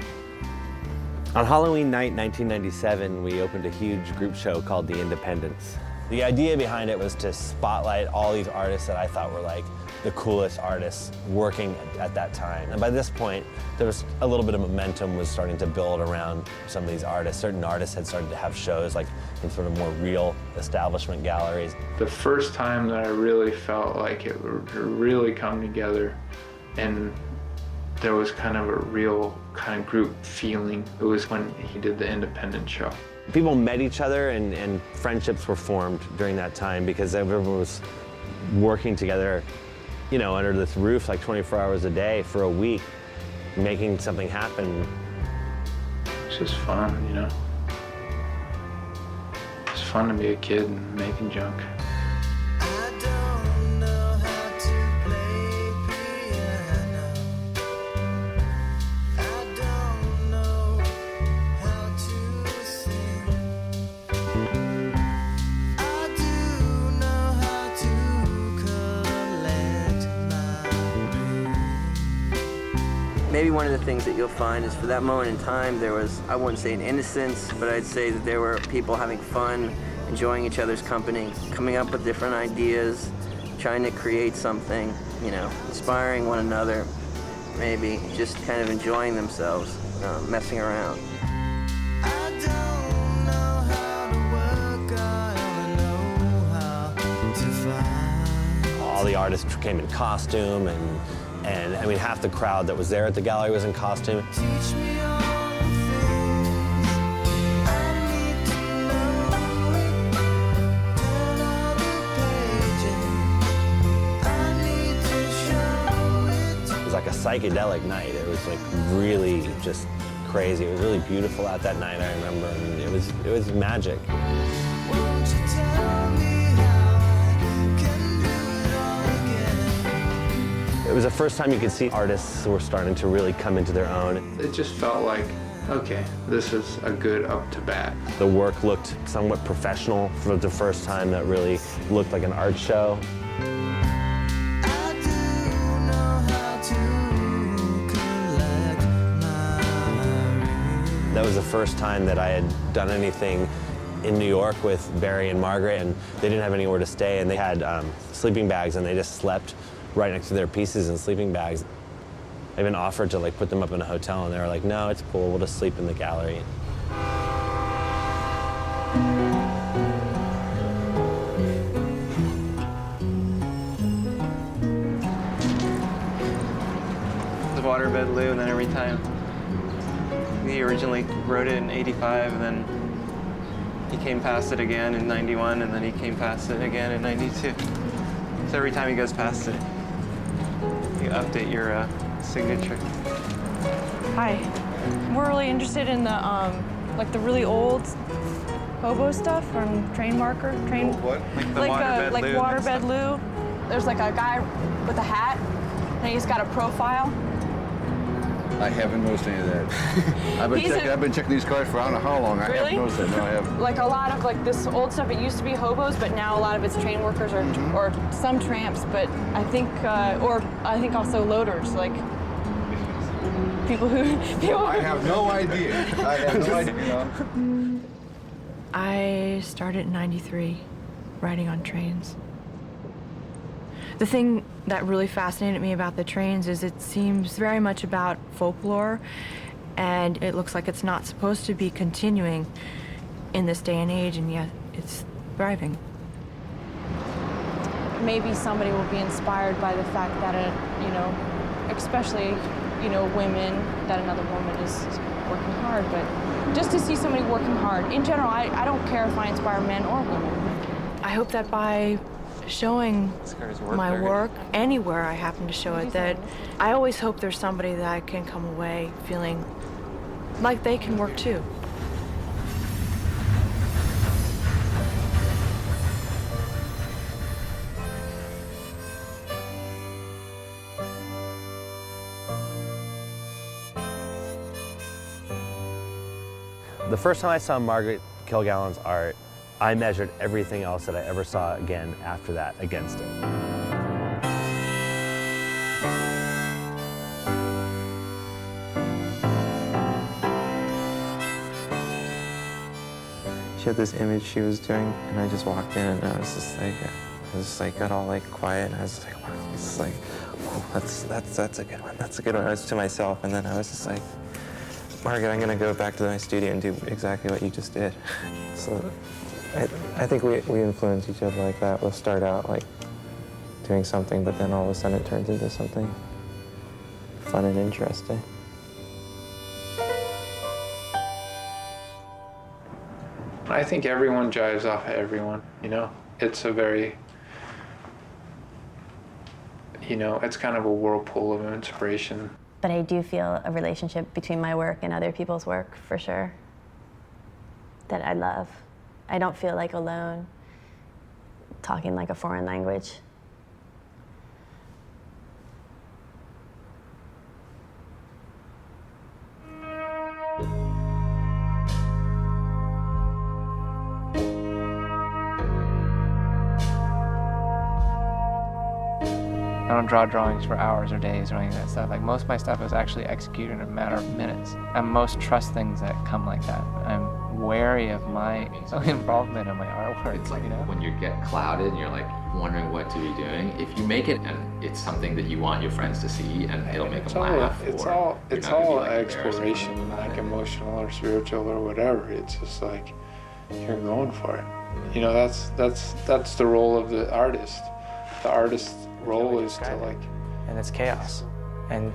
On Halloween night 1997, we opened a huge group show called The Independents. The idea behind it was to spotlight all these artists that I thought were like the coolest artists working at that time. And by this point, there was a little bit of momentum was starting to build around some of these artists. Certain artists had started to have shows like in sort of more real establishment galleries. The first time that I really felt like it would really come together and there was kind of a real kind of group feeling, it was when he did the independent show. People met each other and friendships were formed during that time because everyone was working together, you know, under this roof like 24 hours a day for a week, making something happen. It's just fun, you know? It's fun to be a kid and making junk. Maybe one of the things that you'll find is for that moment in time, there was, I wouldn't say an innocence, but I'd say that there were people having fun, enjoying each other's company, coming up with different ideas, trying to create something, you know, inspiring one another, maybe just kind of enjoying themselves, messing around. All the artists came in costume, and I mean, half the crowd that was there at the gallery was in costume. It was like a psychedelic night. It was like really just crazy. It was really beautiful out that night, I remember, and it was magic. It was the first time you could see artists who were starting to really come into their own. It just felt like, okay, this is a good up to bat. The work looked somewhat professional for the first time. That really looked like an art show. That was the first time that I had done anything in New York with Barry and Margaret, and they didn't have anywhere to stay, and they had sleeping bags, and they just slept right next to their pieces in sleeping bags. I even offered to like put them up in a hotel, and they were like, no, it's cool, we'll just sleep in the gallery. The waterbed Lou, and then every time he originally wrote it in '85, and then he came past it again in '91, and then he came past it again in '92. So every time he goes past it, you update your signature. Hi. We're really interested in the like the really old hobo stuff from Train Marker. Train. What? Like the waterbed like Lou. waterbed Lou. There's like a guy with a hat, and he's got a profile. I haven't noticed any of that. I've been checking these cars for I don't know how long. I Really? haven't noticed that. No, I haven't. Like a lot of like this old stuff, it used to be hobos, but now a lot of it's train workers or some tramps, but I think, or I think also loaders, like people who, I have no idea. I have no idea. I started in '93, riding on trains. The thing that really fascinated me about the trains is it seems very much about folklore, and it looks like it's not supposed to be continuing in this day and age, and yet it's thriving. maybe somebody will be inspired by the fact that, especially, women, that another woman is working hard. But just to see somebody working hard, in general, I don't care if I inspire men or women. I hope that by showing my work anywhere I happen to show it, that I always hope there's somebody that can come away feeling like they can work too. The first time I saw Margaret Kilgallen's art, I measured everything else that I ever saw again after that against it. She had this image she was doing, and I just walked in, and I was just like, got all like quiet, and I was just like, wow, it's just like, oh, that's a good one, that's a good one. I was to myself, and then I was just like, Margaret, I'm gonna go back to my studio and do exactly what you just did. So I think we influence each other like that. We'll start out like doing something, but then all of a sudden it turns into something fun and interesting. I think everyone jives off of everyone, It's a very, it's kind of a whirlpool of inspiration. But I do feel a relationship between my work and other people's work, for sure, that I love. I don't feel like alone, talking like a foreign language. I don't draw drawings for hours or days or any of that stuff. Like, most of my stuff is actually executed in a matter of minutes. I most trust things that come like that. I'm wary of my involvement in my artwork. It's like when you get clouded and you're like wondering what to be doing. If you make it and it's something that you want your friends to see and it'll make them laugh. It's all exploration, like emotional or spiritual or whatever. It's just like you're going for it. That's the role of the artist. The artist's role is to like, and it's chaos, and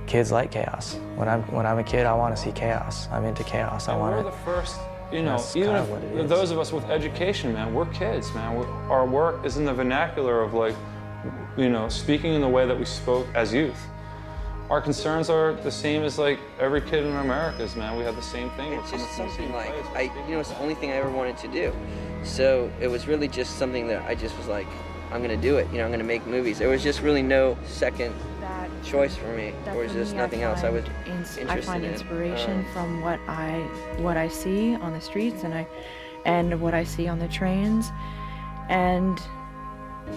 kids like chaos. When I'm a kid, I want to see chaos. I'm into chaos. I want We're the first, even if those of us with education, man, we're kids, man. Our work is in the vernacular of like, speaking in the way that we spoke as youth. Our concerns are the same as like every kid in America's, man. We have the same thing. It's just something like, it's the only thing I ever wanted to do. So it was really just something that I just was like, I'm gonna do it, I'm gonna make movies. There was just really no second choice for me. There was just nothing else I was interested in. I find inspiration from what I see on the streets and what I see on the trains, and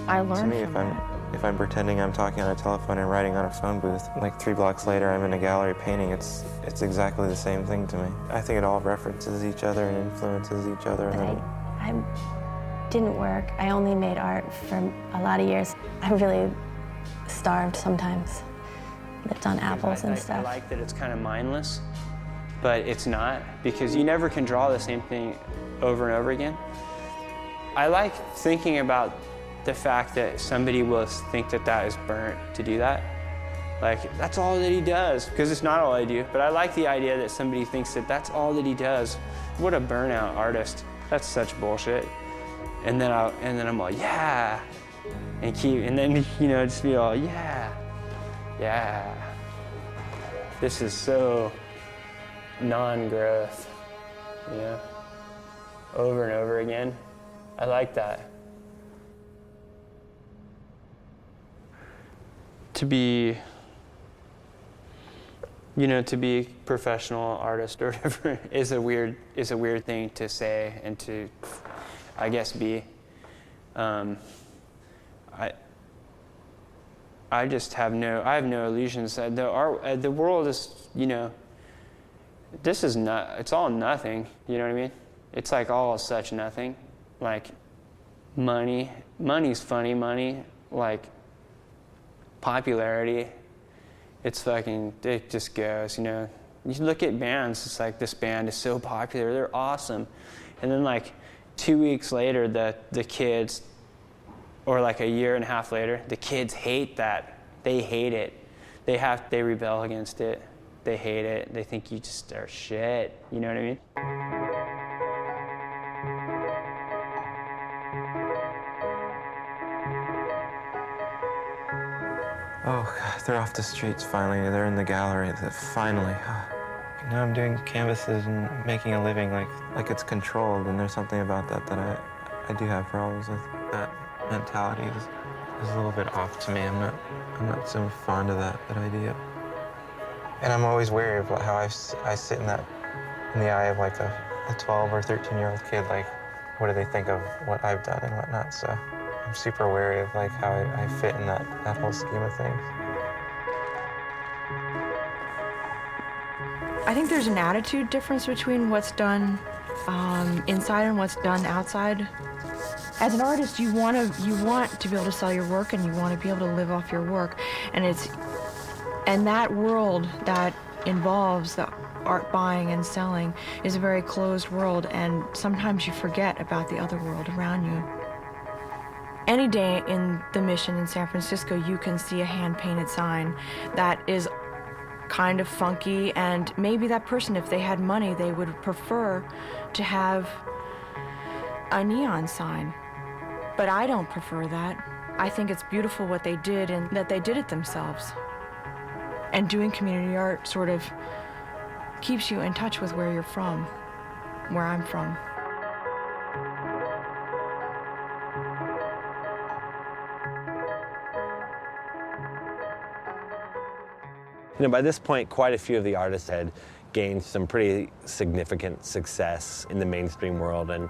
I learn to me, from that. If I'm pretending I'm talking on a telephone and writing on a phone booth, like 3 blocks later I'm in a gallery painting, it's exactly the same thing to me. I think it all references each other and influences each other. I didn't work. I only made art for a lot of years. I really starved sometimes. Lived on apples and stuff. I like that it's kind of mindless, but it's not, because you never can draw the same thing over and over again. I like thinking about the fact that somebody will think that that is burnt to do that. Like, that's all that he does, because it's not all I do, but I like the idea that somebody thinks that that's all that he does. What a burnout artist. That's such bullshit. And then I'm all, yeah, and then, you know, just be all, yeah. This is so non-growth, you know, over and over again. I like that. To be a professional artist or whatever is a weird thing to say and to, I guess, be. I just have no illusions. The world is, you know, it's all nothing, you know what I mean? It's like all such nothing. Like money's funny money, like popularity, it just goes, you know. You look at bands, it's like, this band is so popular, they're awesome. And then like 2 weeks later, the kids, or like a year and a half later, the kids hate that. They hate it. They rebel against it. They hate it. They think you just are shit. You know what I mean? Oh, God, they're off the streets finally. They're in the gallery. Finally. Now I'm doing canvases and making a living like it's controlled, and there's something about that I do have problems with. That mentality is a little bit off to me. I'm not so fond of that idea. And I'm always wary of how I sit in the eye of like a 12 or 13-year-old kid. Like, what do they think of what I've done and whatnot? So I'm super wary of like how I fit in that whole scheme of things. I think there's an attitude difference between what's done inside and what's done outside. As an artist, you want to be able to sell your work, and you want to be able to live off your work, and that world that involves the art buying and selling is a very closed world, and sometimes you forget about the other world around you. Any day in the Mission in San Francisco, you can see a hand-painted sign that is kind of funky, and maybe that person, if they had money, they would prefer to have a neon sign. But I don't prefer that. I think it's beautiful what they did, and that they did it themselves. And doing community art sort of keeps you in touch with where you're from, where I'm from. You know, by this point, quite a few of the artists had gained some pretty significant success in the mainstream world, and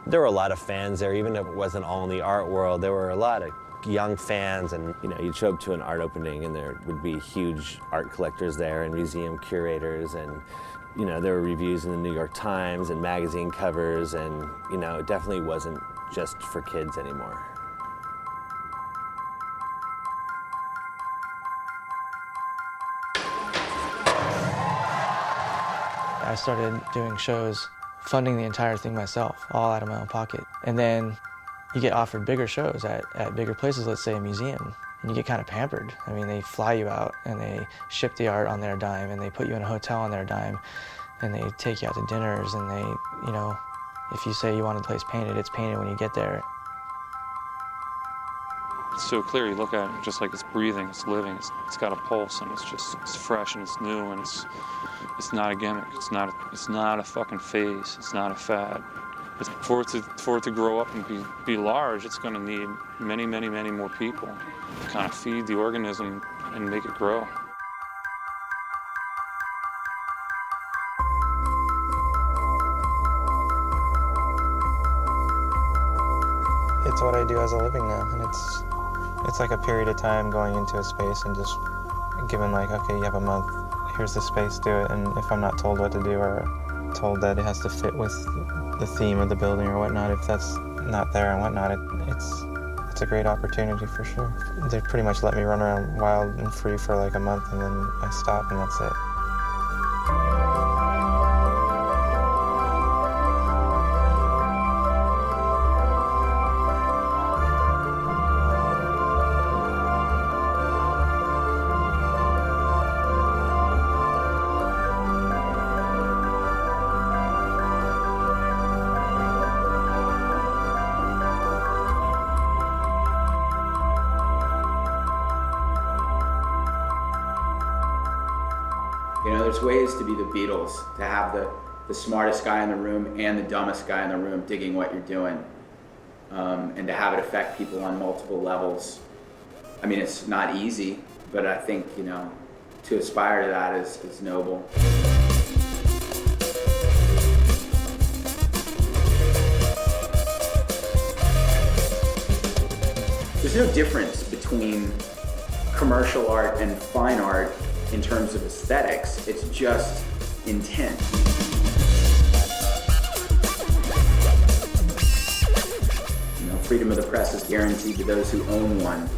there were a lot of fans there. Even if it wasn't all in the art world, there were a lot of young fans, and you know, you'd show up to an art opening and there would be huge art collectors there and museum curators, and you know, there were reviews in the New York Times and magazine covers, and you know, it definitely wasn't just for kids anymore. I started doing shows, funding the entire thing myself, all out of my own pocket. And then you get offered bigger shows at bigger places, let's say a museum, and you get kind of pampered. I mean, they fly you out and they ship the art on their dime, and they put you in a hotel on their dime, and they take you out to dinners, and they, you know, if you say you want the place painted, it's painted when you get there. It's so clear, you look at it just like it's breathing, it's living, it's got a pulse, and it's fresh and it's new, and it's not a gimmick, it's not a fucking phase, it's not a fad. For it to grow up and be large, it's going to need many, many, many more people to kind of feed the organism and make it grow. It's what I do as a living now, and it's like a period of time going into a space and just given like, okay, you have a month, here's the space, do it, and if I'm not told what to do or told that it has to fit with the theme of the building or whatnot, if that's not there and whatnot, it's a great opportunity for sure. They pretty much let me run around wild and free for like a month, and then I stop and that's it. You know, there's ways to be the Beatles, to have the smartest guy in the room and the dumbest guy in the room digging what you're doing, and to have it affect people on multiple levels. I mean, it's not easy, but I think, you know, to aspire to that is noble. There's no difference between commercial art and fine art in terms of aesthetics. It's just intent. You know, freedom of the press is guaranteed to those who own one.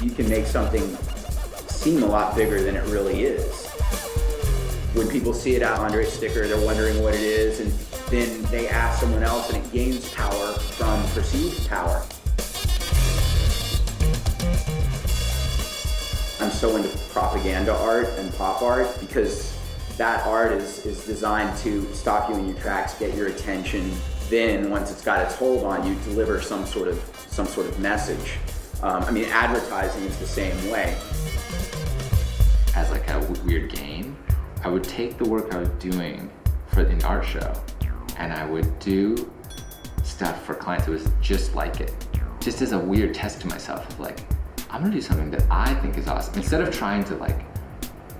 You can make something seem a lot bigger than it really is. When people see it out under a sticker, they're wondering what it is, and then they ask someone else and it gains power from perceived power. I'm so into propaganda art and pop art because that art is designed to stop you in your tracks, get your attention. Then once it's got its hold on you, deliver some sort of message. I mean, advertising is the same way. As like a weird game, I would take the work I was doing for the art show and I would do stuff for clients that was just like it. Just as a weird test to myself of like, I'm gonna do something that I think is awesome. Instead of trying to like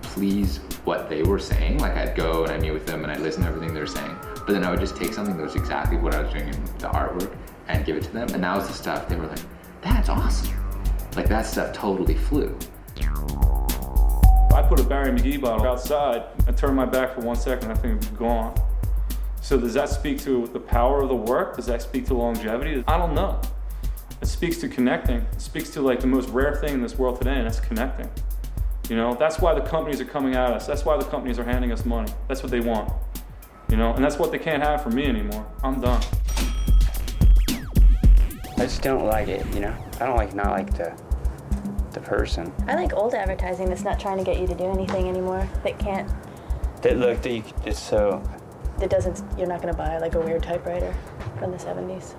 please what they were saying, like I'd go and I'd meet with them and I'd listen to everything they were saying, but then I would just take something that was exactly what I was doing in the artwork and give it to them, and that was the stuff they were like, that's awesome. Like that stuff totally flew. I put a Barry McGee bottle outside, I turned my back for 1 second, I think it was gone. So does that speak to the power of the work? Does that speak to longevity? I don't know. It speaks to connecting. It speaks to like the most rare thing in this world today, and that's connecting. You know, that's why the companies are coming at us. That's why the companies are handing us money. That's what they want. You know, and that's what they can't have from me anymore. I'm done. I just don't like it, you know? I don't like not like the person. I like old advertising that's not trying to get you to do anything anymore. That can't. That look, that you, it's so. That doesn't. You're not going to buy like a weird typewriter from the 70s.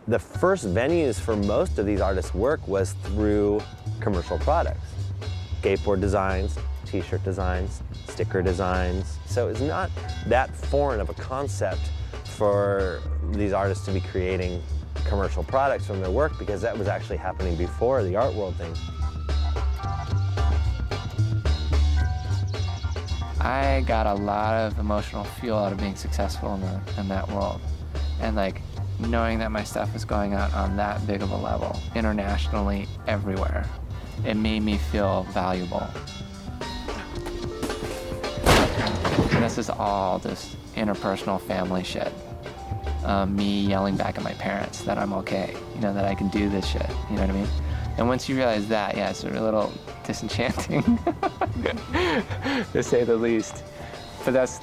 The first venues for most of these artists' work was through commercial products. Skateboard designs, t-shirt designs, sticker designs. So it's not that foreign of a concept for these artists to be creating commercial products from their work, because that was actually happening before the art world thing. I got a lot of emotional fuel out of being successful in that world. And like, knowing that my stuff was going out on that big of a level, internationally, everywhere, it made me feel valuable. And this is all just interpersonal family shit. Me yelling back at my parents that I'm okay, you know, that I can do this shit, you know what I mean? And once you realize that, yeah, it's a little disenchanting, to say the least. But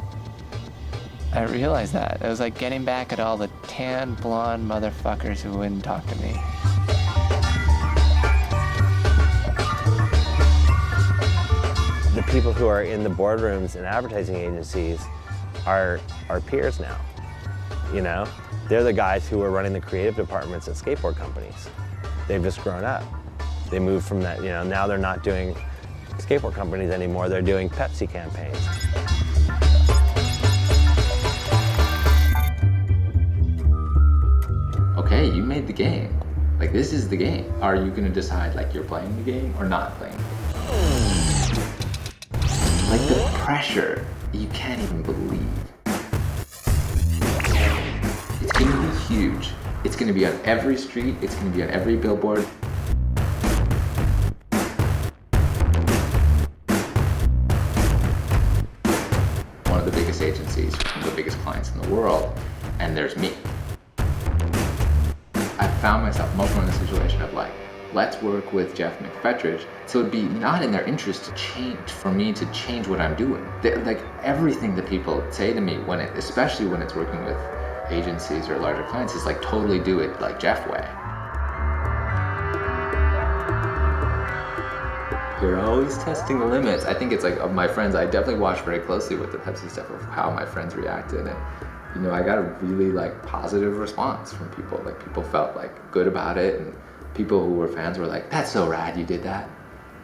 I realized that. It was like getting back at all the tan, blonde motherfuckers who wouldn't talk to me. The people who are in the boardrooms and advertising agencies are our peers now. You know, they're the guys who are running the creative departments at skateboard companies. They've just grown up. They moved from that, you know, now they're not doing skateboard companies anymore, they're doing Pepsi campaigns. Okay, you made the game. Like Like, this is the game. Are you gonna decide like you're playing the game or not playing the game? Like the pressure, you can't even believe. It's gonna be huge. It's gonna be on every street, it's gonna be on every billboard. One of the biggest agencies, one of the biggest clients in the world, and there's me. I found myself much more in the situation of like, let's work with Geoff McFetridge. So it'd be not in their interest to change, for me to change what I'm doing. Like everything that people say to me, especially when it's working with agencies or larger clients, is like totally do it like Geoff way. You're always testing the limits. I think it's like, of my friends, I definitely watch very closely with the types of stuff of how my friends reacted. And you know, I got a really like positive response from people. Like people felt like good about it, and people who were fans were like, "That's so rad, you did that.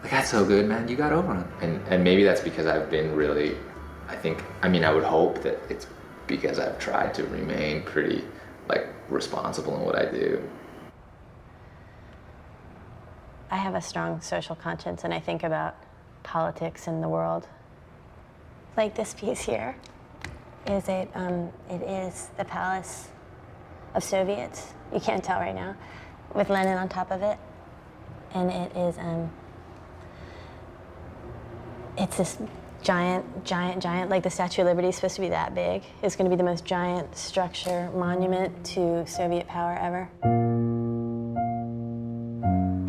Like that's so good, man. You got over it." And maybe that's because I've been really, I would hope that it's because I've tried to remain pretty like responsible in what I do. I have a strong social conscience, and I think about politics in the world. Like this piece here. It is the Palace of Soviets. You can't tell right now, with Lenin on top of it, and it is it's this giant. Like the Statue of Liberty is supposed to be that big. It's going to be the most giant structure monument to Soviet power ever.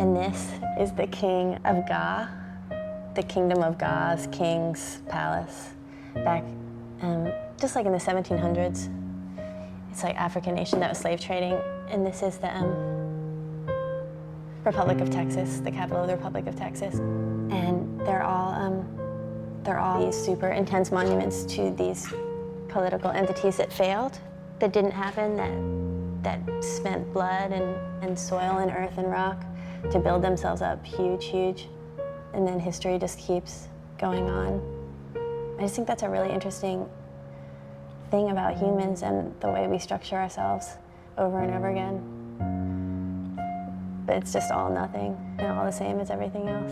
And this is the King of Ga, the Kingdom of Ga's king's palace, back. Just like in the 1700s, it's like African nation that was slave trading, and this is the Republic of Texas, the capital of the Republic of Texas, and they're all these super intense monuments to these political entities that failed, that didn't happen, that spent blood and soil and earth and rock to build themselves up huge, and then history just keeps going on. I just think that's a really interesting thing about humans and the way we structure ourselves over and over again. But it's just all nothing and all the same as everything else.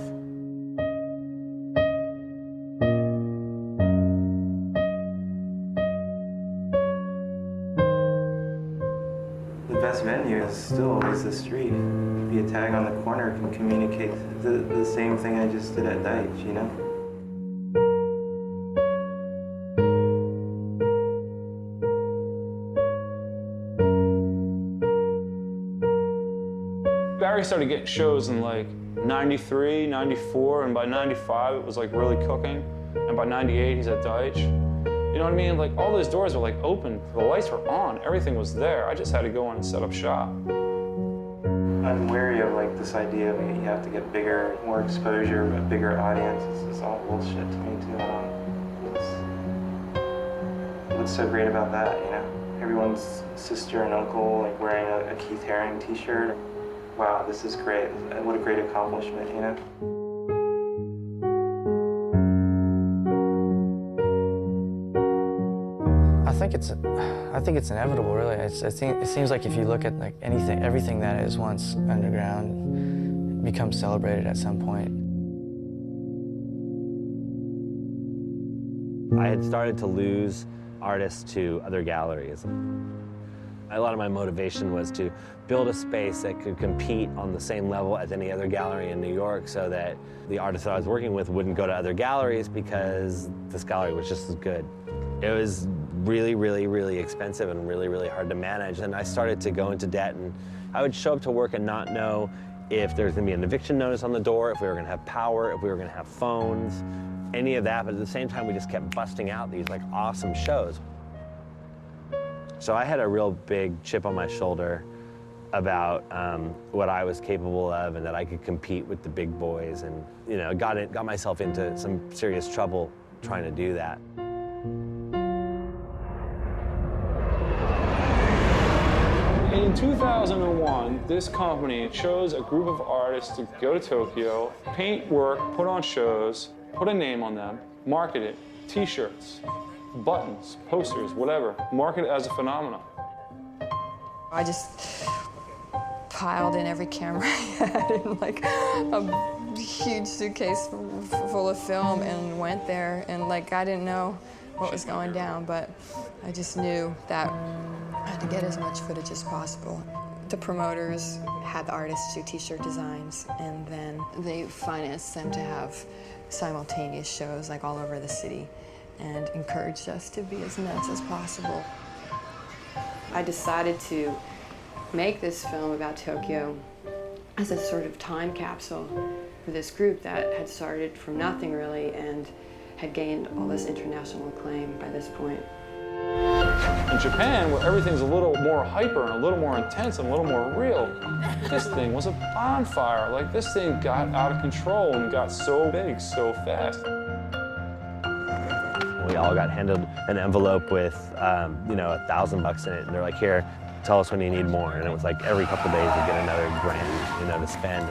The best venue is still always the street. Be a tag on the corner can communicate the same thing I just did at D.I.Y, you know? Barry started getting shows in like 93, 94, and by 95 it was like really cooking. And by 98 he's at D.I.Y. You know what I mean? Like all those doors were like open, the lights were on, everything was there. I just had to go in and set up shop. I'm wary of like this idea of you have to get bigger, more exposure, a bigger audience. It's all bullshit to me too. What's so great about that, you know? Everyone's sister and uncle like wearing a Keith Haring t-shirt. Wow, this is great. What a great accomplishment, you know? I think it's inevitable, really. It seems like if you look at like everything that is once underground becomes celebrated at some point. I had started to lose artists to other galleries. A lot of my motivation was to build a space that could compete on the same level as any other gallery in New York, so that the artists that I was working with wouldn't go to other galleries because this gallery was just as good. It was really expensive and really hard to manage, and I started to go into debt, and I would show up to work and not know if there was going to be an eviction notice on the door, if we were going to have power, if we were going to have phones, any of that, but at the same time we just kept busting out these like awesome shows. So I had a real big chip on my shoulder about what I was capable of, and that I could compete with the big boys, and you know, got myself into some serious trouble trying to do that. In 2001, this company chose a group of artists to go to Tokyo, paint work, put on shows, put a name on them, market it, t-shirts, buttons, posters, whatever. Market it as a phenomenon. I just piled in every camera I had in like a huge suitcase full of film and went there, and like I didn't know what was going down, but I just knew that I had to get as much footage as possible. The promoters had the artists do t-shirt designs, and then they financed them to have simultaneous shows like all over the city and encouraged us to be as nuts as possible. I decided to make this film about Tokyo as a sort of time capsule for this group that had started from nothing really and had gained all this international acclaim by this point. In Japan, where everything's a little more hyper and a little more intense and a little more real, this thing was a bonfire. Like, this thing got out of control and got so big so fast. We all got handed an envelope with, you know, $1,000 in it, and they're like, here, tell us when you need more. And it was like every couple days we'd get another grand, you know, to spend,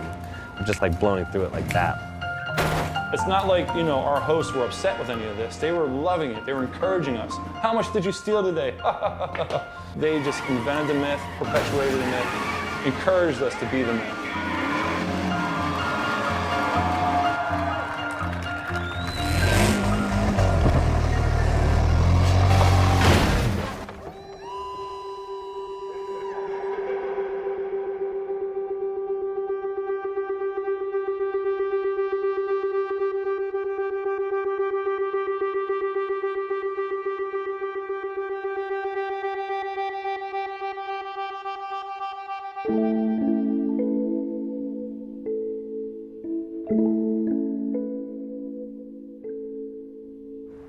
and just like blowing through it like that. It's not like, you know, our hosts were upset with any of this. They were loving it. They were encouraging us. How much did you steal today? They just invented the myth, perpetuated the myth, encouraged us to be the myth.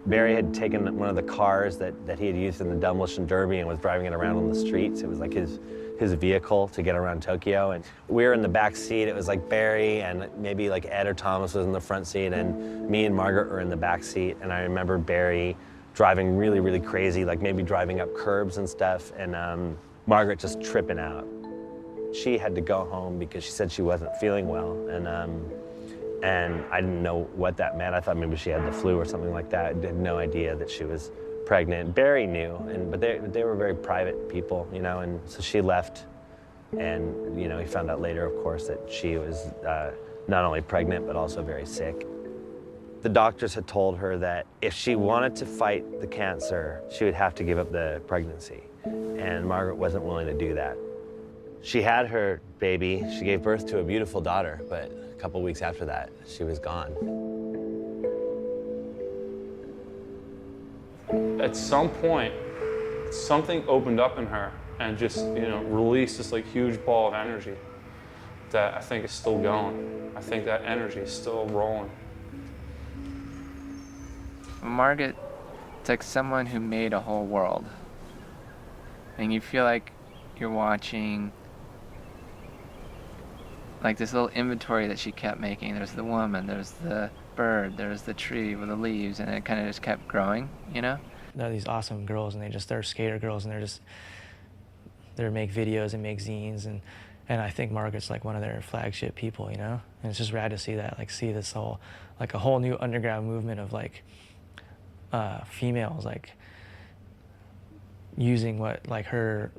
Barry had taken one of the cars that he had used in the Demolition Derby and was driving it around on the streets. It was like his vehicle to get around Tokyo. And we were in the back seat. It was like Barry and maybe like Ed or Thomas was in the front seat, and me and Margaret were in the back seat. And I remember Barry driving really, really crazy, like maybe driving up curbs and stuff, and Margaret just tripping out. She had to go home because she said she wasn't feeling well, and I didn't know what that meant. I thought maybe she had the flu or something like that. I had no idea that she was pregnant. Barry knew, but they were very private people, you know, and so she left, and, you know, he found out later, of course, that she was not only pregnant, but also very sick. The doctors had told her that if she wanted to fight the cancer, she would have to give up the pregnancy, and Margaret wasn't willing to do that. She had her baby. She gave birth to a beautiful daughter, but a couple weeks after that, she was gone. At some point, something opened up in her and just, you know, released this like huge ball of energy that I think is still going. I think that energy is still rolling. Margaret, it's like someone who made a whole world. And you feel like you're watching like this little inventory that she kept making. There's the woman, there's the bird, there's the tree with the leaves, and it kind of just kept growing, you know? They're these awesome girls, and they're skater girls, and they make videos and make zines, and I think Margaret's like one of their flagship people, you know? And it's just rad to see that, like see this whole, like a whole new underground movement of like females, like using what, like her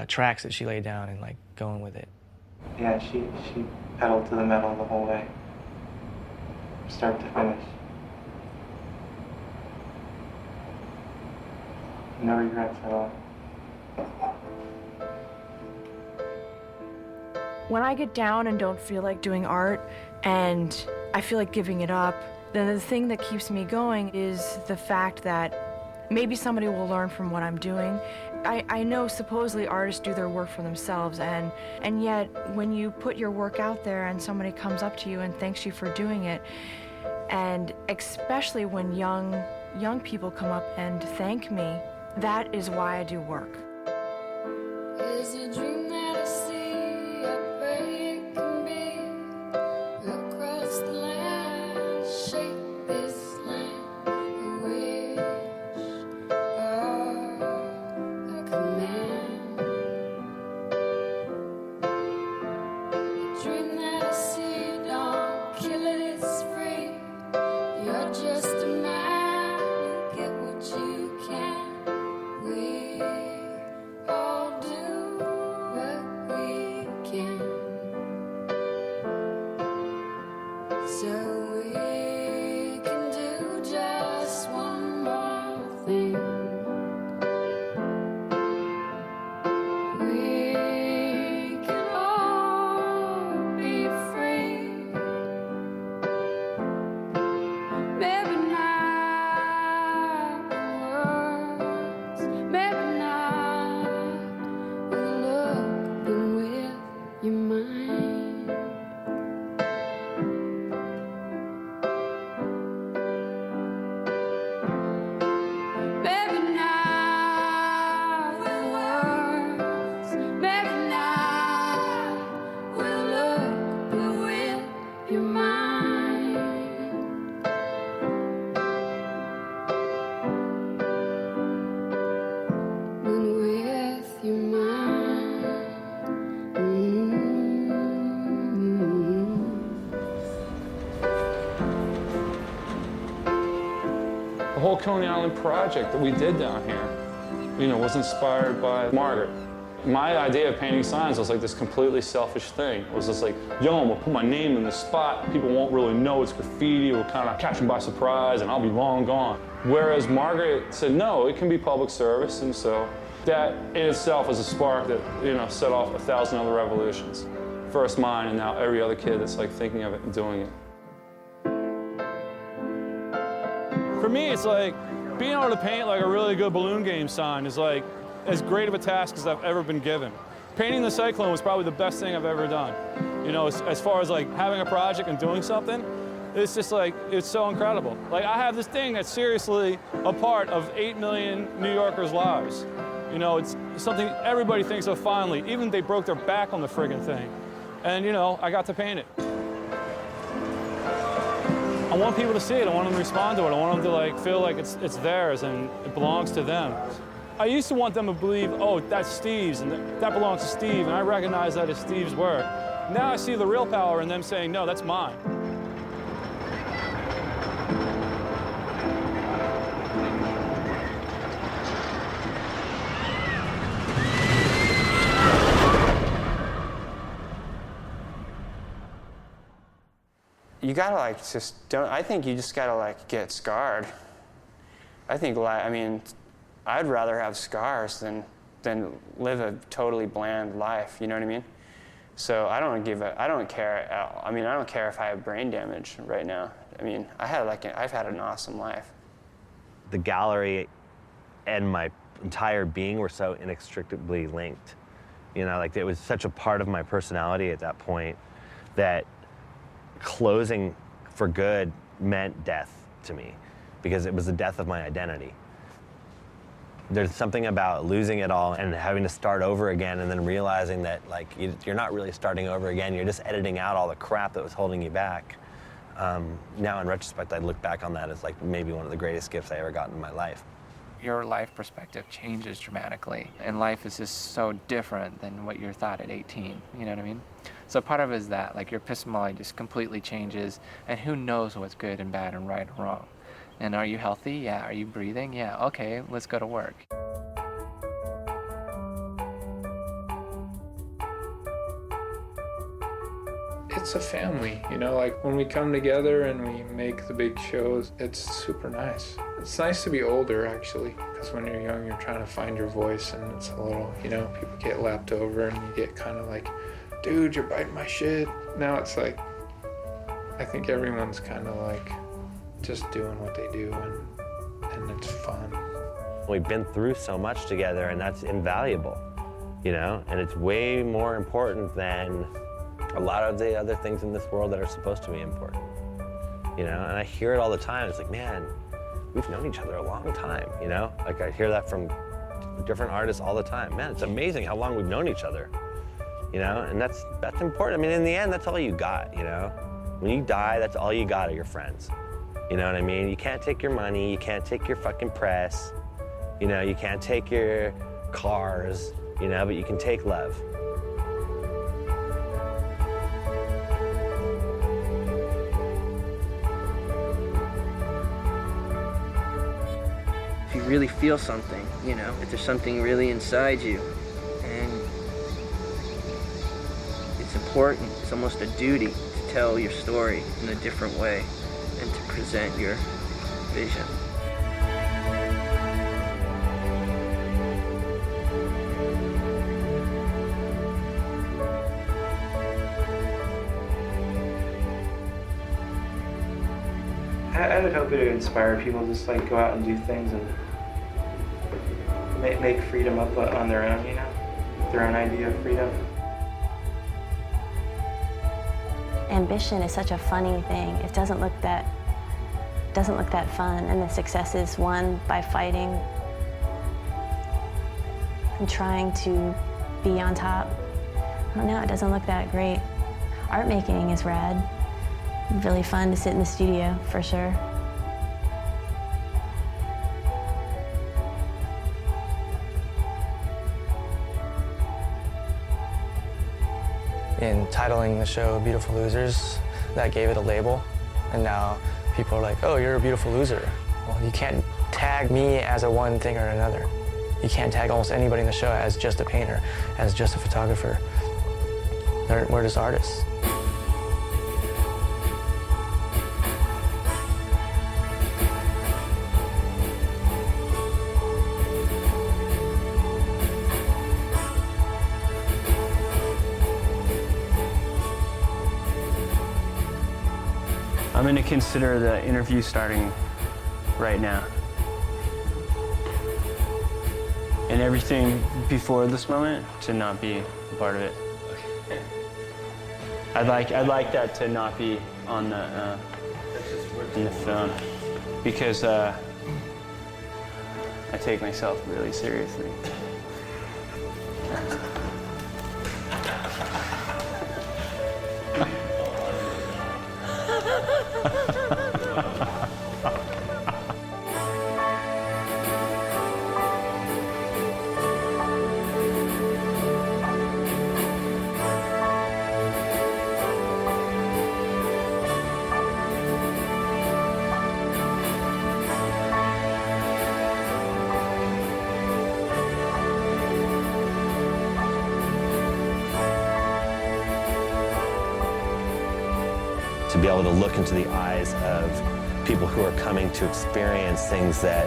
tracks that she laid down and like going with it. Yeah, she pedaled to the metal the whole way, start to finish. No regrets at all. When I get down and don't feel like doing art and I feel like giving it up, then the thing that keeps me going is the fact that maybe somebody will learn from what I'm doing. I know supposedly artists do their work for themselves, and yet when you put your work out there and somebody comes up to you and thanks you for doing it, and especially when young people come up and thank me, that is why I do work. There's a dream that I see, I pray it can be across the land, shape this land, I wish I could man. The dream that I see, don't kill it, it's free. You're just a man, you get what you can. We all do Coney Island project that we did down here, you know, was inspired by Margaret. My idea of painting signs was like this completely selfish thing. It was just like, yo, I'm gonna put my name in this spot. People won't really know it's graffiti. It will kind of catch them by surprise and I'll be long gone. Whereas Margaret said, no, it can be public service. And so that in itself was a spark that, you know, set off 1,000 other revolutions. First mine and now every other kid that's like thinking of it and doing it. For me, it's like being able to paint like a really good balloon game sign is like as great of a task as I've ever been given. Painting the Cyclone was probably the best thing I've ever done. You know, as far as like having a project and doing something, it's just like, it's so incredible. Like I have this thing that's seriously a part of 8 million New Yorkers' lives. You know, it's something everybody thinks of fondly, even if they broke their back on the friggin' thing. And you know, I got to paint it. I want people to see it, I want them to respond to it, I want them to like feel like it's theirs and it belongs to them. I used to want them to believe, oh, that's Steve's, and that belongs to Steve, and I recognize that as Steve's work. Now I see the real power in them saying, no, that's mine. You gotta like just don't, I think you just gotta like get scarred. I think, I mean, I'd rather have scars than live a totally bland life, you know what I mean? So I don't care, I mean, I don't care if I have brain damage right now. I mean, I've had an awesome life. The gallery and my entire being were so inextricably linked. You know, like it was such a part of my personality at that point that closing for good meant death to me because it was the death of my identity. There's something about losing it all and having to start over again and then realizing that like you're not really starting over again, you're just editing out all the crap that was holding you back. Now in retrospect, I look back on that as like maybe one of the greatest gifts I ever got in my life. Your life perspective changes dramatically, and life is just so different than what you thought at 18, you know what I mean? So part of it is that, like your epistemology just completely changes, and who knows what's good and bad and right and wrong. And are you healthy? Yeah. Are you breathing? Yeah. Okay, let's go to work. It's a family, you know, like when we come together and we make the big shows, it's super nice. It's nice to be older, actually, because when you're young, you're trying to find your voice, and it's a little, you know, people get lapped over and you get kind of like, dude, you're biting my shit. Now it's like, I think everyone's kind of like just doing what they do, and it's fun. We've been through so much together, and that's invaluable, you know, and it's way more important than a lot of the other things in this world that are supposed to be important, you know, and I hear it all the time. It's like, man, we've known each other a long time, you know? Like I hear that from different artists all the time. Man, it's amazing how long we've known each other, you know? And that's important. I mean, in the end, that's all you got, you know? When you die, that's all you got are your friends. You know what I mean? You can't take your money, you can't take your fucking press, you know, you can't take your cars, you know, but you can take love. If you really feel something, you know, if there's something really inside you, and it's important, it's almost a duty to tell your story in a different way and to present your vision. I would hope it would inspire people to just like go out and do things and make freedom up on their own, you know, their own idea of freedom. Ambition is such a funny thing. It doesn't look that fun, and the success is won by fighting and trying to be on top. I don't know, it doesn't look that great. Art making is rad. Really fun to sit in the studio, for sure. In titling the show Beautiful Losers, that gave it a label, and now people are like, oh, you're a beautiful loser. Well, you can't tag me as a one thing or another. You can't tag almost anybody in the show as just a painter, as just a photographer. We're just artists. I'm going to consider the interview starting right now. And everything before this moment to not be a part of it. Okay. I'd like that to not be on the in the film, because I take myself really seriously. To be able to look into the eyes of people who are coming to experience things that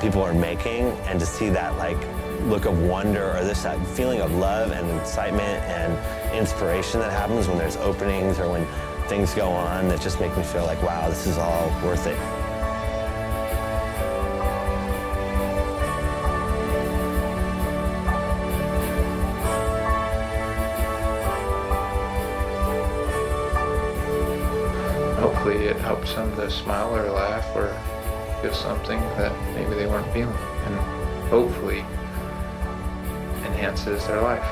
people are making, and to see that like look of wonder or that feeling of love and excitement and inspiration that happens when there's openings or when things go on, that just make me feel like, wow, this is all worth it. Hopefully it helps them to smile or laugh or feel something that maybe they weren't feeling, and hopefully enhances their life.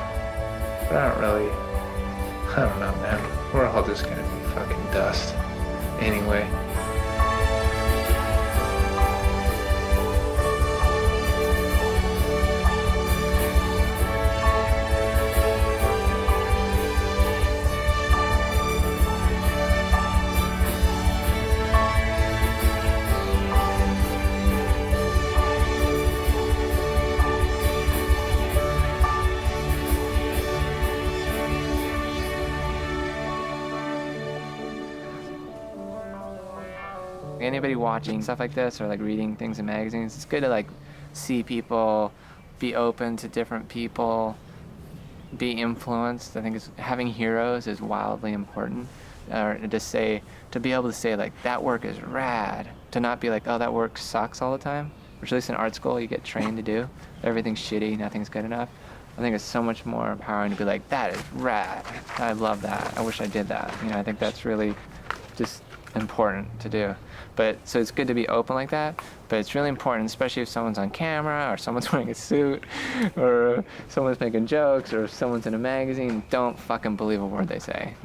But I don't know, man. We're all just gonna be fucking dust anyway. Anybody watching stuff like this or like reading things in magazines, it's good to like see people, be open to different people, be influenced. I think having heroes is wildly important. Or to be able to say like, that work is rad. To not be like, oh, that work sucks all the time. Which at least in art school you get trained to do. Everything's shitty, nothing's good enough. I think it's so much more empowering to be like, that is rad. I love that. I wish I did that. You know, I think that's really just important to do. But so it's good to be open like that, but it's really important, especially if someone's on camera or someone's wearing a suit or someone's making jokes or someone's in a magazine, don't fucking believe a word they say.